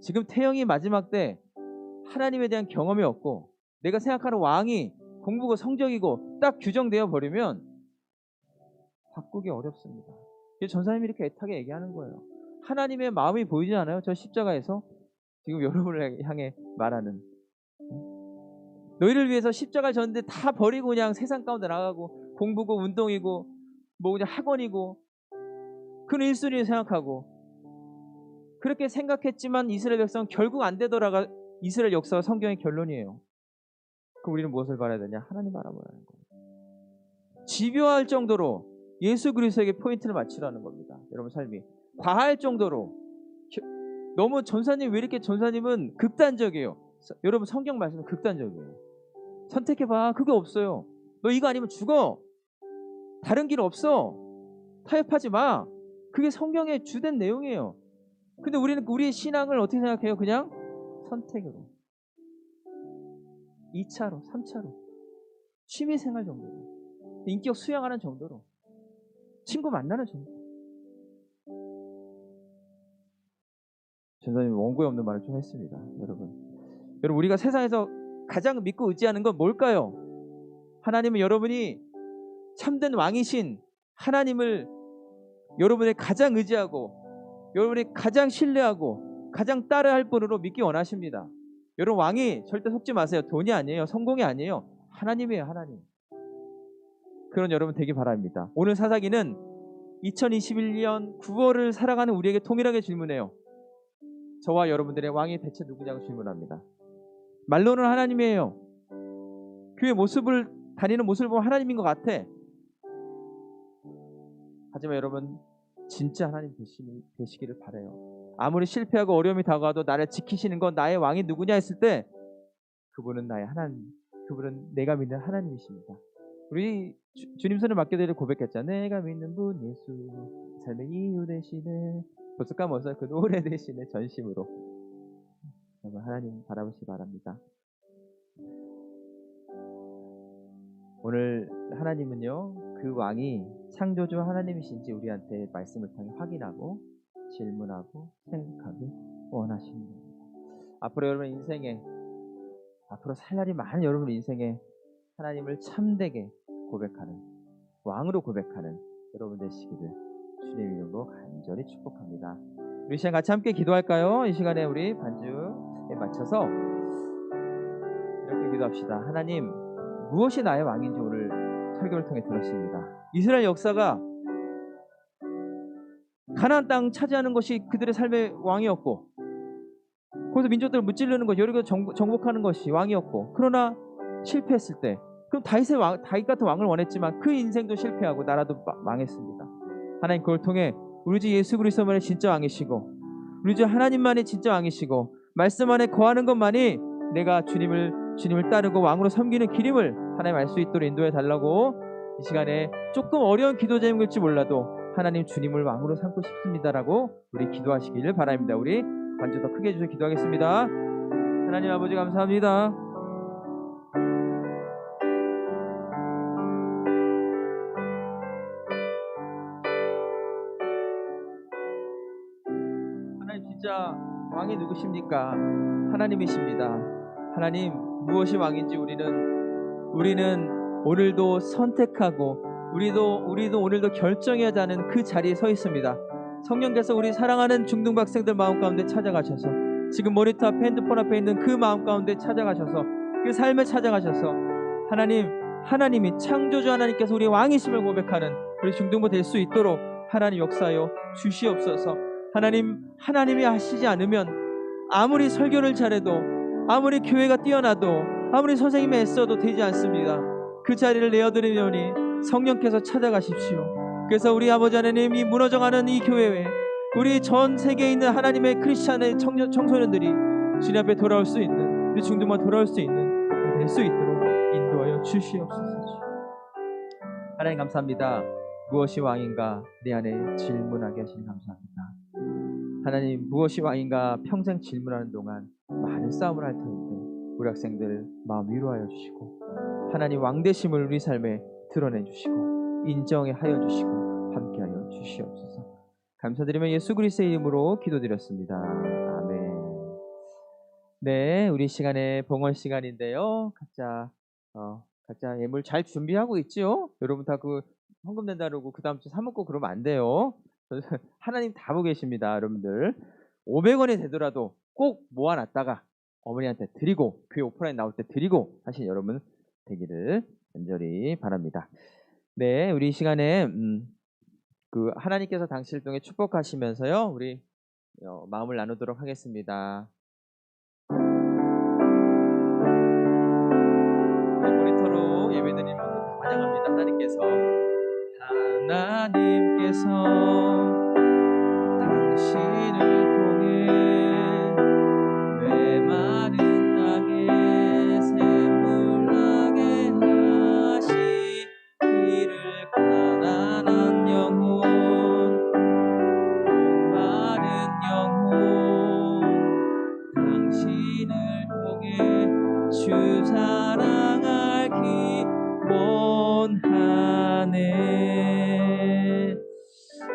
지금 태영이 마지막 때 하나님에 대한 경험이 없고 내가 생각하는 왕이 공부고 성적이고 딱 규정되어 버리면 바꾸기 어렵습니다. 전사님이 이렇게 애타게 얘기하는 거예요. 하나님의 마음이 보이지 않아요? 저 십자가에서 지금 여러분을 향해 말하는, 너희를 위해서 십자가를 졌는데 다 버리고 그냥 세상 가운데 나가고 공부고 운동이고 뭐 그냥 학원이고 그는 1순위를 생각하고 그렇게 생각했지만 이스라엘 백성은 결국 안 되더라가 이스라엘 역사와 성경의 결론이에요. 그럼 우리는 무엇을 바라야 되냐? 하나님 바라보라는 거예요. 집요할 정도로 예수 그리스도에게 포인트를 맞추라는 겁니다. 여러분 삶이 과할 정도로. 너무 전사님 왜 이렇게 전사님은 극단적이에요. 여러분 성경 말씀은 극단적이에요. 선택해봐. 그거 없어요. 너 이거 아니면 죽어. 다른 길 없어. 타협하지 마. 그게 성경의 주된 내용이에요. 근데 우리는 우리의 신앙을 어떻게 생각해요? 그냥 선택으로. 2차로, 3차로. 취미생활 정도로. 인격 수양하는 정도로. 친구 만나는 정도로. 전사님 원고에 없는 말을 좀 했습니다. 여러분 우리가 세상에서 가장 믿고 의지하는 건 뭘까요? 하나님은 여러분이 참된 왕이신 하나님을 여러분의 가장 의지하고 여러분이 가장 신뢰하고 가장 따라야 할 분으로 믿기 원하십니다. 여러분 왕이 절대 속지 마세요. 돈이 아니에요. 성공이 아니에요. 하나님이에요. 하나님. 그런 여러분 되기 바랍니다. 오늘 사사기는 2021년 9월을 살아가는 우리에게 통일하게 질문해요. 저와 여러분들의 왕이 대체 누구냐고 질문합니다. 말로는 하나님이에요. 교회 모습을 다니는 모습을 보면 하나님인 것 같아. 하지만 여러분 진짜 하나님 되시기를 바라요. 아무리 실패하고 어려움이 다가와도 나를 지키시는 건 나의 왕이 누구냐 했을 때 그분은 나의 하나님, 그분은 내가 믿는 하나님이십니다. 우리 주님 손을 맡게 되려 고백했잖아요. 내가 믿는 분 예수, 삶의 이유 되시네. 벌써 까먹었어요. 그 노래 되시네. 전심으로 여러분 하나님 바라보시기 바랍니다. 오늘 하나님은요, 그 왕이 창조주 하나님이신지 우리한테 말씀을 통해 확인하고 질문하고 생각하기 원하시는 겁니다. 앞으로 여러분 인생에, 앞으로 살 날이 많은 여러분 인생에 하나님을 참되게 고백하는, 왕으로 고백하는 여러분 되시기를 주님 이름으로 간절히 축복합니다. 우리 시간 같이 함께 기도할까요? 이 시간에 우리 반주에 맞춰서 이렇게 기도합시다. 하나님, 무엇이 나의 왕인지 오늘 설교를 통해 들었습니다. 이스라엘 역사가 가나안 땅 차지하는 것이 그들의 삶의 왕이었고, 거기서 민족들을 무찌르는 것, 여리고 정복하는 것이 왕이었고, 그러나 실패했을 때, 그럼 다윗 같은 왕을 원했지만 그 인생도 실패하고 나라도 망했습니다. 하나님, 그걸 통해 우리 주 예수 그리스도만이 진짜 왕이시고, 우리 주 하나님만이 진짜 왕이시고, 말씀 안에 거하는 것만이 내가 주님을 따르고 왕으로 섬기는 길임을 하나님 알 수 있도록 인도해 달라고, 이 시간에 조금 어려운 기도 제목일지 몰라도 하나님 주님을 왕으로 삼고 싶습니다라고 우리 기도하시기를 바랍니다. 우리 반주 더 크게 해주셔서 기도하겠습니다. 하나님 아버지 감사합니다. 하나님 진짜 왕이 누구십니까? 하나님이십니다. 하나님, 무엇이 왕인지 우리는 오늘도 선택하고 우리도 오늘도 결정해야 하는 그 자리에 서 있습니다. 성령께서 우리 사랑하는 중등부 학생들 마음 가운데 찾아가셔서, 지금 모니터 앞에 핸드폰 앞에 있는 그 마음 가운데 찾아가셔서, 그 삶에 찾아가셔서 하나님이 창조주 하나님께서 우리 왕이심을 고백하는 우리 중등부 될 수 있도록 하나님 역사하여 주시옵소서. 하나님이 하시지 않으면 아무리 설교를 잘해도, 아무리 교회가 뛰어나도, 아무리 선생님이 애써도 되지 않습니다. 그 자리를 내어드리려니 성령께서 찾아가십시오. 그래서 우리 아버지 하나님, 이 무너져가는 이 교회에 우리 전 세계에 있는 하나님의 크리스찬의 청소년들이 주님 앞에 돌아올 수 있는, 우리 중등부가 돌아올 수 있는 될 수 있도록 인도하여 주시옵소서. 하나님 감사합니다. 무엇이 왕인가 내 안에 질문하게 하시니 감사합니다. 하나님, 무엇이 왕인가 평생 질문하는 동안 많은 싸움을 할 텐데 우리 학생들 마음 위로하여 주시고, 하나님 왕되심을 우리 삶에 드러내 주시고 인정하여 주시고 함께하여 주시옵소서. 감사드리며 예수 그리스도의 이름으로 기도드렸습니다. 아멘. 네, 우리 시간에 봉헌 시간인데요. 각자 예물 잘 준비하고 있죠? 여러분 다 그 헌금 낸다고 그 다음 주 사 먹고 그러면 안 돼요. 하나님 다 보고 계십니다. 여러분들 500원이 되더라도 꼭 모아놨다가 어머니한테 드리고, 교회 오프라인 나올 때 드리고 하신 여러분 되기를 간절히 바랍니다. 네, 우리 이 시간에 그 하나님께서 당신을 통해 축복하시면서요, 우리 마음을 나누도록 하겠습니다. 모니터로 예배드리는 분들 다 환영합니다. 하나님께서 당신을 통해 메마른 땅에 샘물 나게 하시기를, 가난한 영혼, 마른 영혼, 당신을 통해 주 사랑하기 원하네.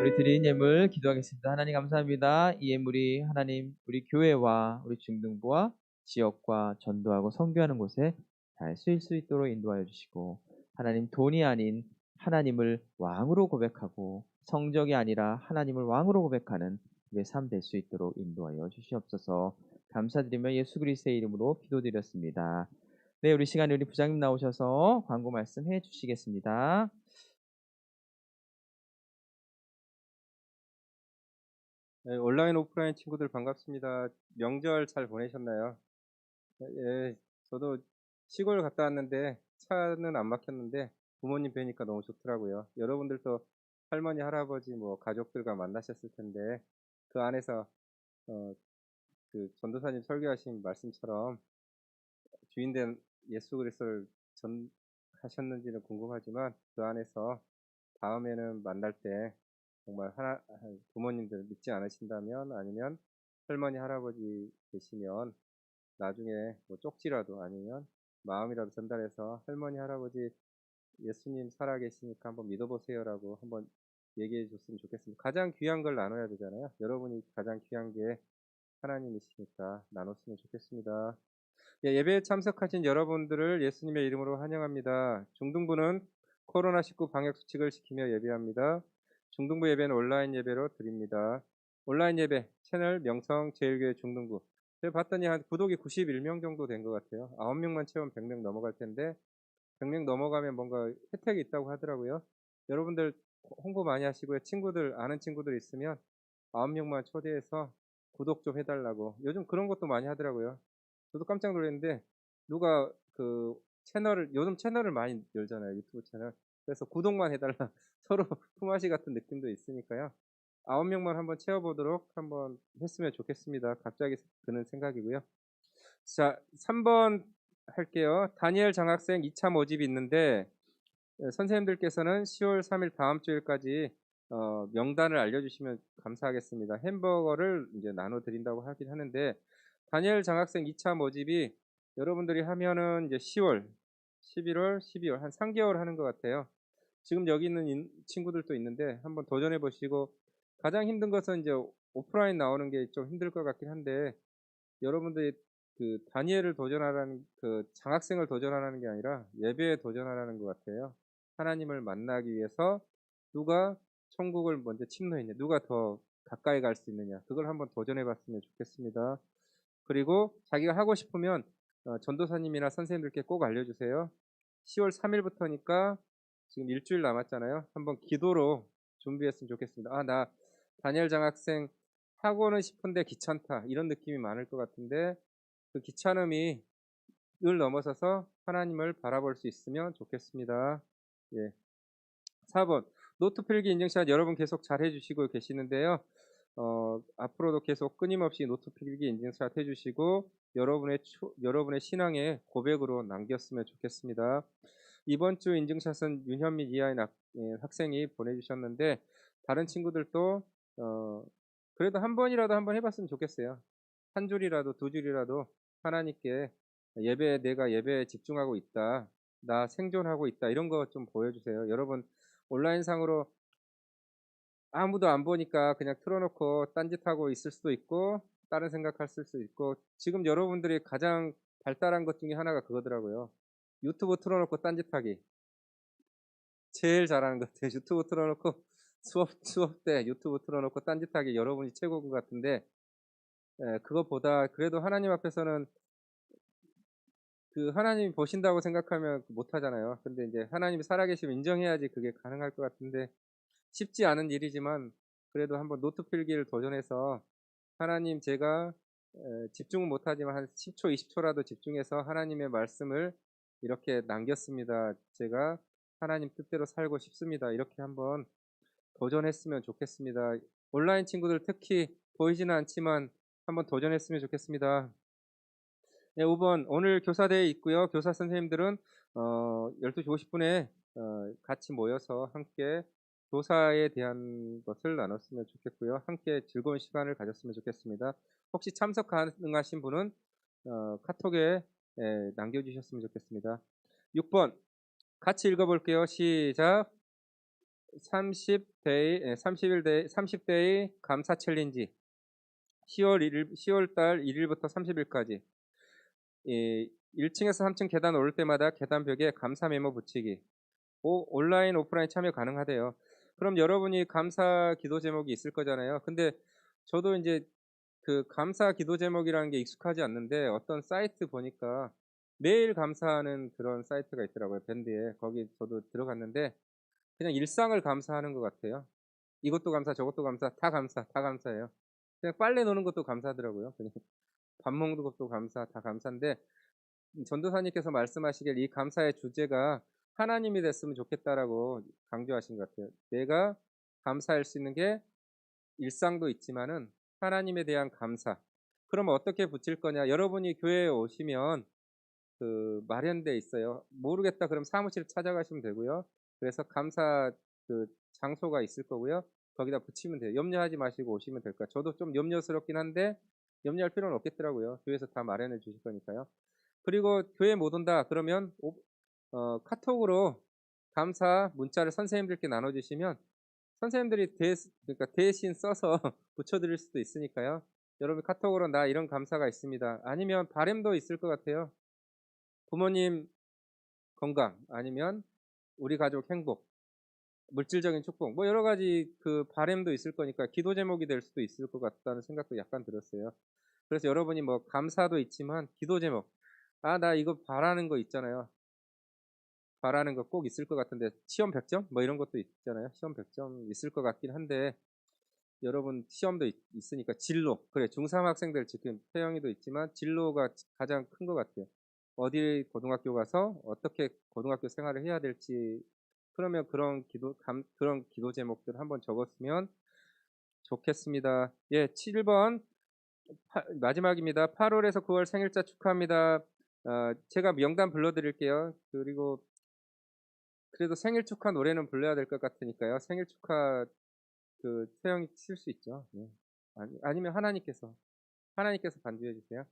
우리 드린 예물 기도하겠습니다. 하나님 감사합니다. 이 예물이 하나님 우리 교회와 우리 중등부와 지역과 전도하고 선교하는 곳에 잘 쓰일 수 있도록 인도하여 주시고, 하나님 돈이 아닌 하나님을 왕으로 고백하고 성적이 아니라 하나님을 왕으로 고백하는 우리의 삶 될 수 있도록 인도하여 주시옵소서. 감사드리며 예수 그리스도의 이름으로 기도드렸습니다. 네, 우리 시간에 우리 부장님 나오셔서 광고 말씀해 주시겠습니다. 네, 온라인 오프라인 친구들 반갑습니다. 명절 잘 보내셨나요? 예, 저도 시골 갔다 왔는데 차는 안 막혔는데 부모님 뵈니까 너무 좋더라고요. 여러분들도 할머니, 할아버지, 뭐 가족들과 만나셨을 텐데 그 안에서 어, 그 전도사님 설교하신 말씀처럼 주인된 예수 그리스도를 전하셨는지는 궁금하지만 그 안에서 다음에는 만날 때 정말 부모님들 믿지 않으신다면 아니면 할머니, 할아버지 계시면 나중에 뭐 쪽지라도 아니면 마음이라도 전달해서 할머니, 할아버지 예수님 살아계시니까 한번 믿어보세요라고 한번 얘기해 줬으면 좋겠습니다. 가장 귀한 걸 나눠야 되잖아요. 여러분이 가장 귀한 게 하나님이시니까 나눴으면 좋겠습니다. 예, 예배에 참석하신 여러분들을 예수님의 이름으로 환영합니다. 중등부는 코로나19 방역 수칙을 지키며 예배합니다. 중등부 예배는 온라인 예배로 드립니다. 온라인 예배 채널 명성 제일교회 중등부. 제가 봤더니 한 구독이 91명 정도 된 것 같아요. 9명만 채우면 100명 넘어갈 텐데 100명 넘어가면 뭔가 혜택이 있다고 하더라고요. 여러분들 홍보 많이 하시고요. 친구들 아는 친구들 있으면 9명만 초대해서 구독 좀 해달라고. 요즘 그런 것도 많이 하더라고요. 저도 깜짝 놀랐는데 누가 그 요즘 채널을 많이 열잖아요. 유튜브 채널. 그래서 구독만 해달라. 서로 품앗이 같은 느낌도 있으니까요. 9명만 한번 채워보도록 한번 했으면 좋겠습니다. 갑자기 드는 생각이고요. 자, 3번 할게요. 다니엘 장학생 2차 모집이 있는데 선생님들께서는 10월 3일 다음 주일까지 명단을 알려주시면 감사하겠습니다. 햄버거를 이제 나눠드린다고 하긴 하는데 다니엘 장학생 2차 모집이 여러분들이 하면은 이제 10월, 11월, 12월 한 3개월 하는 것 같아요. 지금 여기 있는 친구들도 있는데 한번 도전해 보시고 가장 힘든 것은 이제 오프라인 나오는 게 좀 힘들 것 같긴 한데 여러분들이 그 다니엘을 도전하라는 그 장학생을 도전하라는 게 아니라 예배에 도전하라는 것 같아요. 하나님을 만나기 위해서 누가 천국을 먼저 침노했냐, 누가 더 가까이 갈 수 있느냐, 그걸 한번 도전해 봤으면 좋겠습니다. 그리고 자기가 하고 싶으면 전도사님이나 선생님들께 꼭 알려주세요. 10월 3일부터니까 지금 일주일 남았잖아요. 한번 기도로 준비했으면 좋겠습니다. 아, 나 다니엘 장학생 하고는 싶은데 귀찮다. 이런 느낌이 많을 것 같은데 그 귀찮음이 을 넘어서서 하나님을 바라볼 수 있으면 좋겠습니다. 예. 4번 노트 필기 인증샷 여러분 계속 잘 해주시고 계시는데요. 앞으로도 계속 끊임없이 노트 필기 인증샷 해주시고 여러분의 신앙의 고백으로 남겼으면 좋겠습니다. 이번 주 인증샷은 윤현미 이하인 학생이 보내주셨는데 다른 친구들도 그래도 한 번이라도 한번 해봤으면 좋겠어요. 한 줄이라도 두 줄이라도 하나님께 내가 예배에 집중하고 있다. 나 생존하고 있다. 이런 거 좀 보여주세요. 여러분 온라인상으로 아무도 안 보니까 그냥 틀어놓고 딴짓하고 있을 수도 있고 다른 생각할 수도 있고 지금 여러분들이 가장 발달한 것 중에 하나가 그거더라고요. 유튜브 틀어놓고 딴짓하기. 제일 잘하는 것 같아요. 유튜브 틀어놓고 수업 때 유튜브 틀어놓고 딴짓하기 여러분이 최고인 것 같은데 그것보다 그래도 하나님 앞에서는 그 하나님이 보신다고 생각하면 못 하잖아요. 근데 이제 하나님이 살아계시면 인정해야지 그게 가능할 것 같은데 쉽지 않은 일이지만 그래도 한번 노트 필기를 도전해서 하나님 제가 집중은 못하지만 한 10초, 20초라도 집중해서 하나님의 말씀을 이렇게 남겼습니다. 제가 하나님 뜻대로 살고 싶습니다. 이렇게 한번 도전했으면 좋겠습니다. 온라인 친구들 특히 보이지는 않지만 한번 도전했으면 좋겠습니다. 네, 5번 오늘 교사대회 있고요. 교사 선생님들은 12시 50분에 같이 모여서 함께 교사에 대한 것을 나눴으면 좋겠고요. 함께 즐거운 시간을 가졌으면 좋겠습니다. 혹시 참석 가능하신 분은 카톡에 남겨주셨으면 좋겠습니다. 6번 같이 읽어볼게요. 시작. 30일 감사 챌린지 10월달 1일부터 30일까지 1층에서 3층 계단 오를 때마다 계단벽에 감사 메모 붙이기 온라인 오프라인 참여 가능하대요. 그럼 여러분이 감사 기도 제목이 있을 거잖아요. 근데 저도 이제 그 감사 기도 제목이라는 게 익숙하지 않는데 어떤 사이트 보니까 매일 감사하는 그런 사이트가 있더라고요. 밴드에. 거기 저도 들어갔는데 그냥 일상을 감사하는 것 같아요. 이것도 감사, 저것도 감사, 다 감사해요. 그냥 빨래 노는 것도 감사하더라고요. 그냥 밥 먹는 것도 감사, 다 감사인데 전도사님께서 말씀하시길 이 감사의 주제가 하나님이 됐으면 좋겠다라고 강조하신 것 같아요. 내가 감사할 수 있는 게 일상도 있지만은 하나님에 대한 감사. 그러면 어떻게 붙일 거냐? 여러분이 교회에 오시면 그 마련돼 있어요. 모르겠다 그럼 사무실 찾아가시면 되고요. 그래서 감사 그 장소가 있을 거고요. 거기다 붙이면 돼요. 염려하지 마시고 오시면 될 거예요. 저도 좀 염려스럽긴 한데 염려할 필요는 없겠더라고요. 교회에서 다 마련해 주실 거니까요. 그리고 교회 못 온다 그러면 카톡으로 감사 문자를 선생님들께 나눠주시면 선생님들이 그러니까 대신 써서 붙여드릴 수도 있으니까요. 여러분 카톡으로 나 이런 감사가 있습니다. 아니면 바램도 있을 것 같아요. 부모님 건강 아니면 우리 가족 행복, 물질적인 축복 뭐 여러 가지 그 바램도 있을 거니까 기도 제목이 될 수도 있을 것 같다는 생각도 약간 들었어요. 그래서 여러분이 뭐 감사도 있지만 기도 제목 나 이거 바라는 거 있잖아요. 바라는 거 꼭 있을 것 같은데 시험 100점? 뭐 이런 것도 있잖아요. 시험 100점 있을 것 같긴 한데 여러분 시험도 있으니까 진로 그래 중3 학생들 지금 태영이도 있지만 진로가 가장 큰 것 같아요. 어디 고등학교 가서 어떻게 고등학교 생활을 해야 될지 그러면 그런 기도 제목들 한번 적었으면 좋겠습니다. 예, 7번 마지막입니다. 8월에서 9월 생일자 축하합니다. 제가 명단 불러드릴게요. 그리고 그래도 생일 축하 노래는 불러야 될 것 같으니까요. 생일 축하 그 태영이 칠 수 있죠. 네. 아니면 하나님께서 반주해 주세요.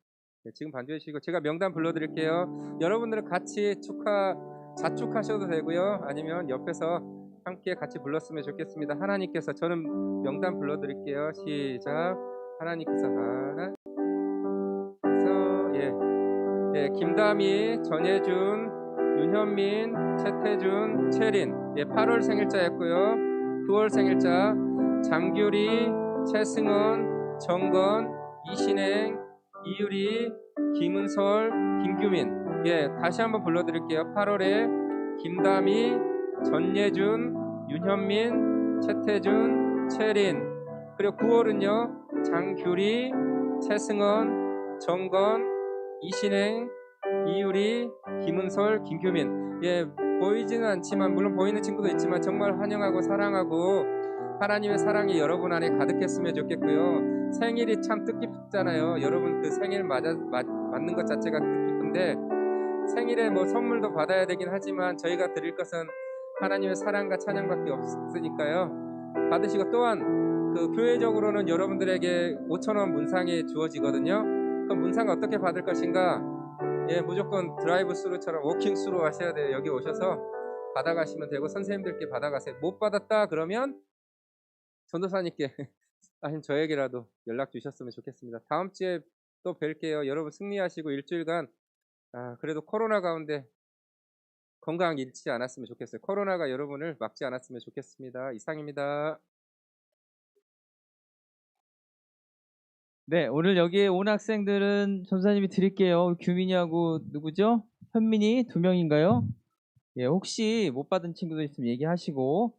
네, 지금 반주해 주시고 제가 명단 불러드릴게요. 여러분들은 같이 자축하셔도 되고요. 아니면 옆에서 함께 같이 불렀으면 좋겠습니다. 하나님께서 저는 명단 불러드릴게요. 시작. 하나님께서 예, 김다미, 전예준, 윤현민, 최태준, 채린. 예, 8월 생일자였고요. 9월 생일자 장규리, 최승원, 정건, 이신행, 이유리, 김은설, 김규민. 예, 다시 한번 불러드릴게요. 8월에 김다미, 전예준, 윤현민, 최태준, 채린. 그리고 9월은요 장규리, 최승원, 정건, 이신행, 이유리, 김은설, 김규민. 예, 보이지는 않지만 물론 보이는 친구도 있지만 정말 환영하고 사랑하고 하나님의 사랑이 여러분 안에 가득했으면 좋겠고요. 생일이 참 뜻깊잖아요. 여러분 그 생일 맞는 것 자체가 뜻깊은데 생일에 뭐 선물도 받아야 되긴 하지만 저희가 드릴 것은 하나님의 사랑과 찬양밖에 없으니까요. 받으시고 또한 그 교회적으로는 여러분들에게 5,000원 문상이 주어지거든요. 그 문상 어떻게 받을 것인가? 예, 무조건 드라이브 스루처럼 워킹 스루 하셔야 돼요. 여기 오셔서 받아가시면 되고 선생님들께 받아가세요. 못 받았다 그러면 전도사님께 아니면 저에게라도 연락 주셨으면 좋겠습니다. 다음 주에 또 뵐게요. 여러분 승리하시고 일주일간 그래도 코로나 가운데 건강 잃지 않았으면 좋겠어요. 코로나가 여러분을 막지 않았으면 좋겠습니다. 이상입니다. 네, 오늘 여기에 온 학생들은 전사님이 드릴게요. 규민이하고 누구죠? 현민이 2명인가요? 예, 혹시 못 받은 친구들 있으면 얘기하시고,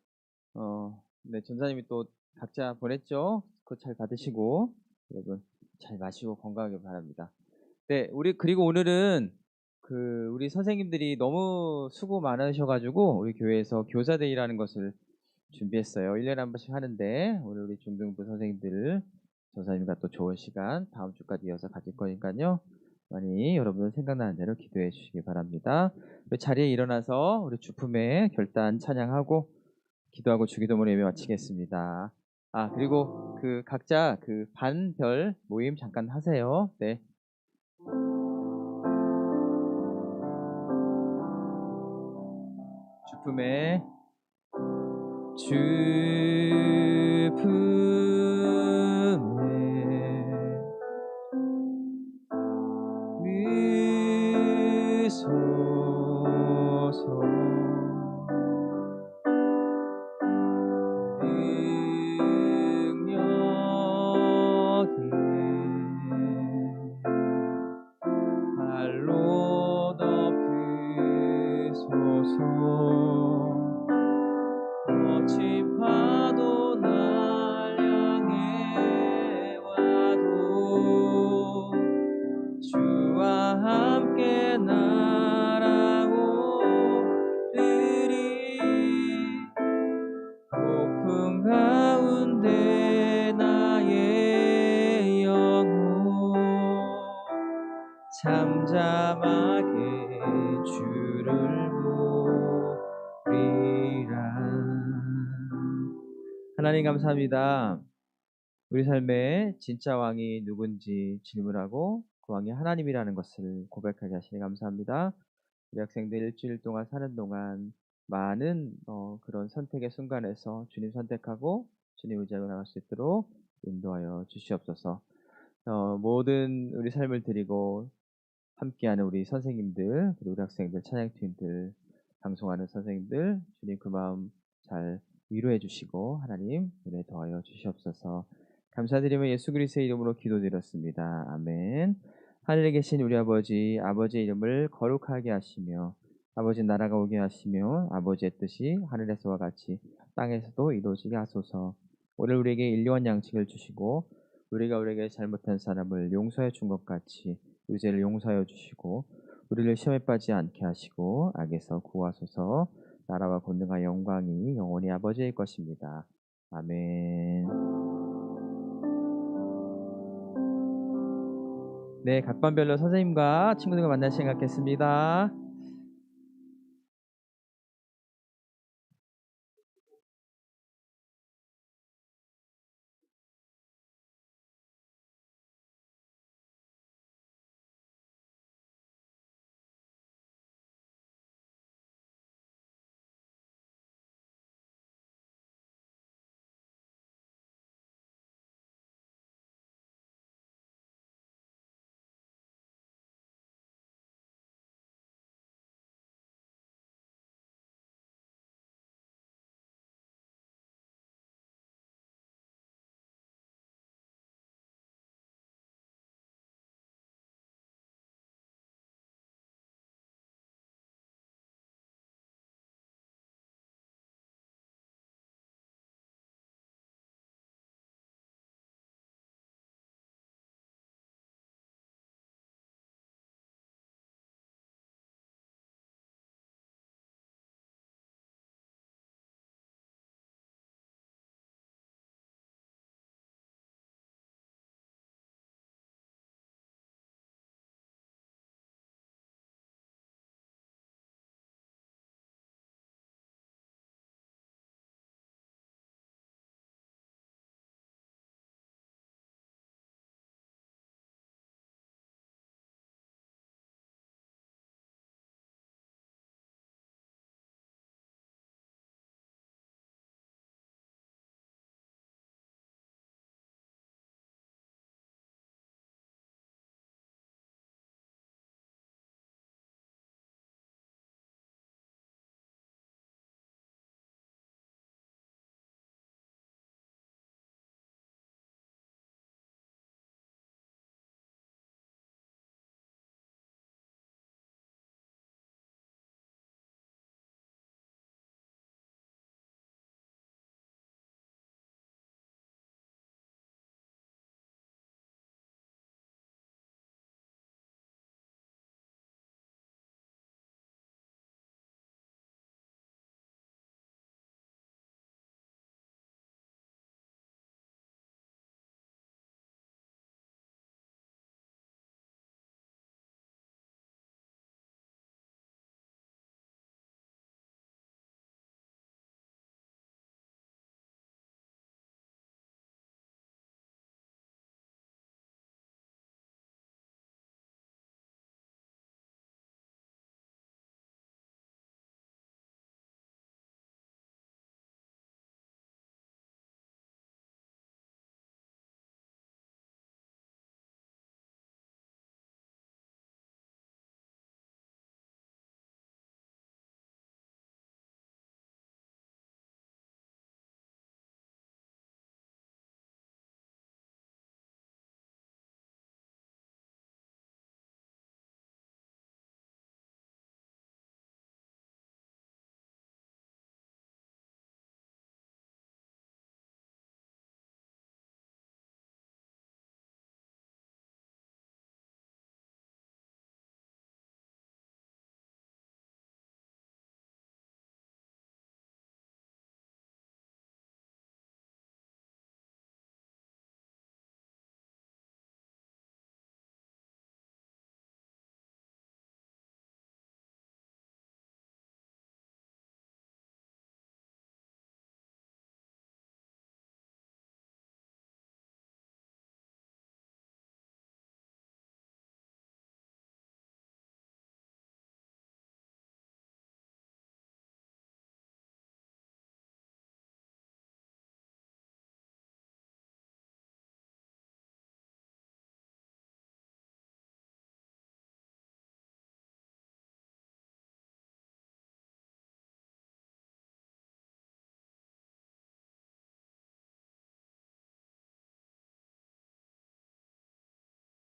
네, 전사님이 또 각자 보냈죠? 그거 잘 받으시고, 여러분 잘 마시고 건강하길 바랍니다. 네, 그리고 오늘은 우리 선생님들이 너무 수고 많으셔가지고, 우리 교회에서 교사데이라는 것을 준비했어요. 1년에 한 번씩 하는데, 오늘 우리 중등부 선생님들 전사님과 또 좋은 시간 다음 주까지 이어서 가질 거니까요. 많이 여러분 생각나는 대로 기도해 주시기 바랍니다. 자리에 일어나서 우리 주품의 결단 찬양하고 기도하고 주기도문 예배 마치겠습니다. 그리고 각자 반별 모임 잠깐 하세요. 네. 주품의 발로 덮으소서. 거친 파도 날 향해 와도 하나님 감사합니다. 우리 삶의 진짜 왕이 누군지 질문하고 그 왕이 하나님이라는 것을 고백하게 하시니 감사합니다. 우리 학생들 일주일 동안 사는 동안 많은 그런 선택의 순간에서 주님 선택하고 주님 의지하고 나갈 수 있도록 인도하여 주시옵소서. 모든 우리 삶을 드리고 함께하는 우리 선생님들, 그리고 우리 학생들, 찬양팀들, 방송하는 선생님들, 주님 그 마음 잘 위로해 주시고 하나님 은혜 더하여 주시옵소서. 감사드리며 예수 그리스도의 이름으로 기도드렸습니다. 아멘. 하늘에 계신 우리 아버지, 아버지의 이름을 거룩하게 하시며 아버지 나라가 오게 하시며 아버지의 뜻이 하늘에서와 같이 땅에서도 이루어지게 하소서. 오늘 우리에게 일용할 양식을 주시고 우리가 우리에게 잘못한 사람을 용서해 준 것 같이 우리 죄를 용서하여 주시고 우리를 시험에 빠지지 않게 하시고 악에서 구하소서. 나라와 권능과 영광이 영원히 아버지의 것입니다. 아멘. 네, 각 반별로 선생님과 친구들과 만날 시간 갖겠습니다.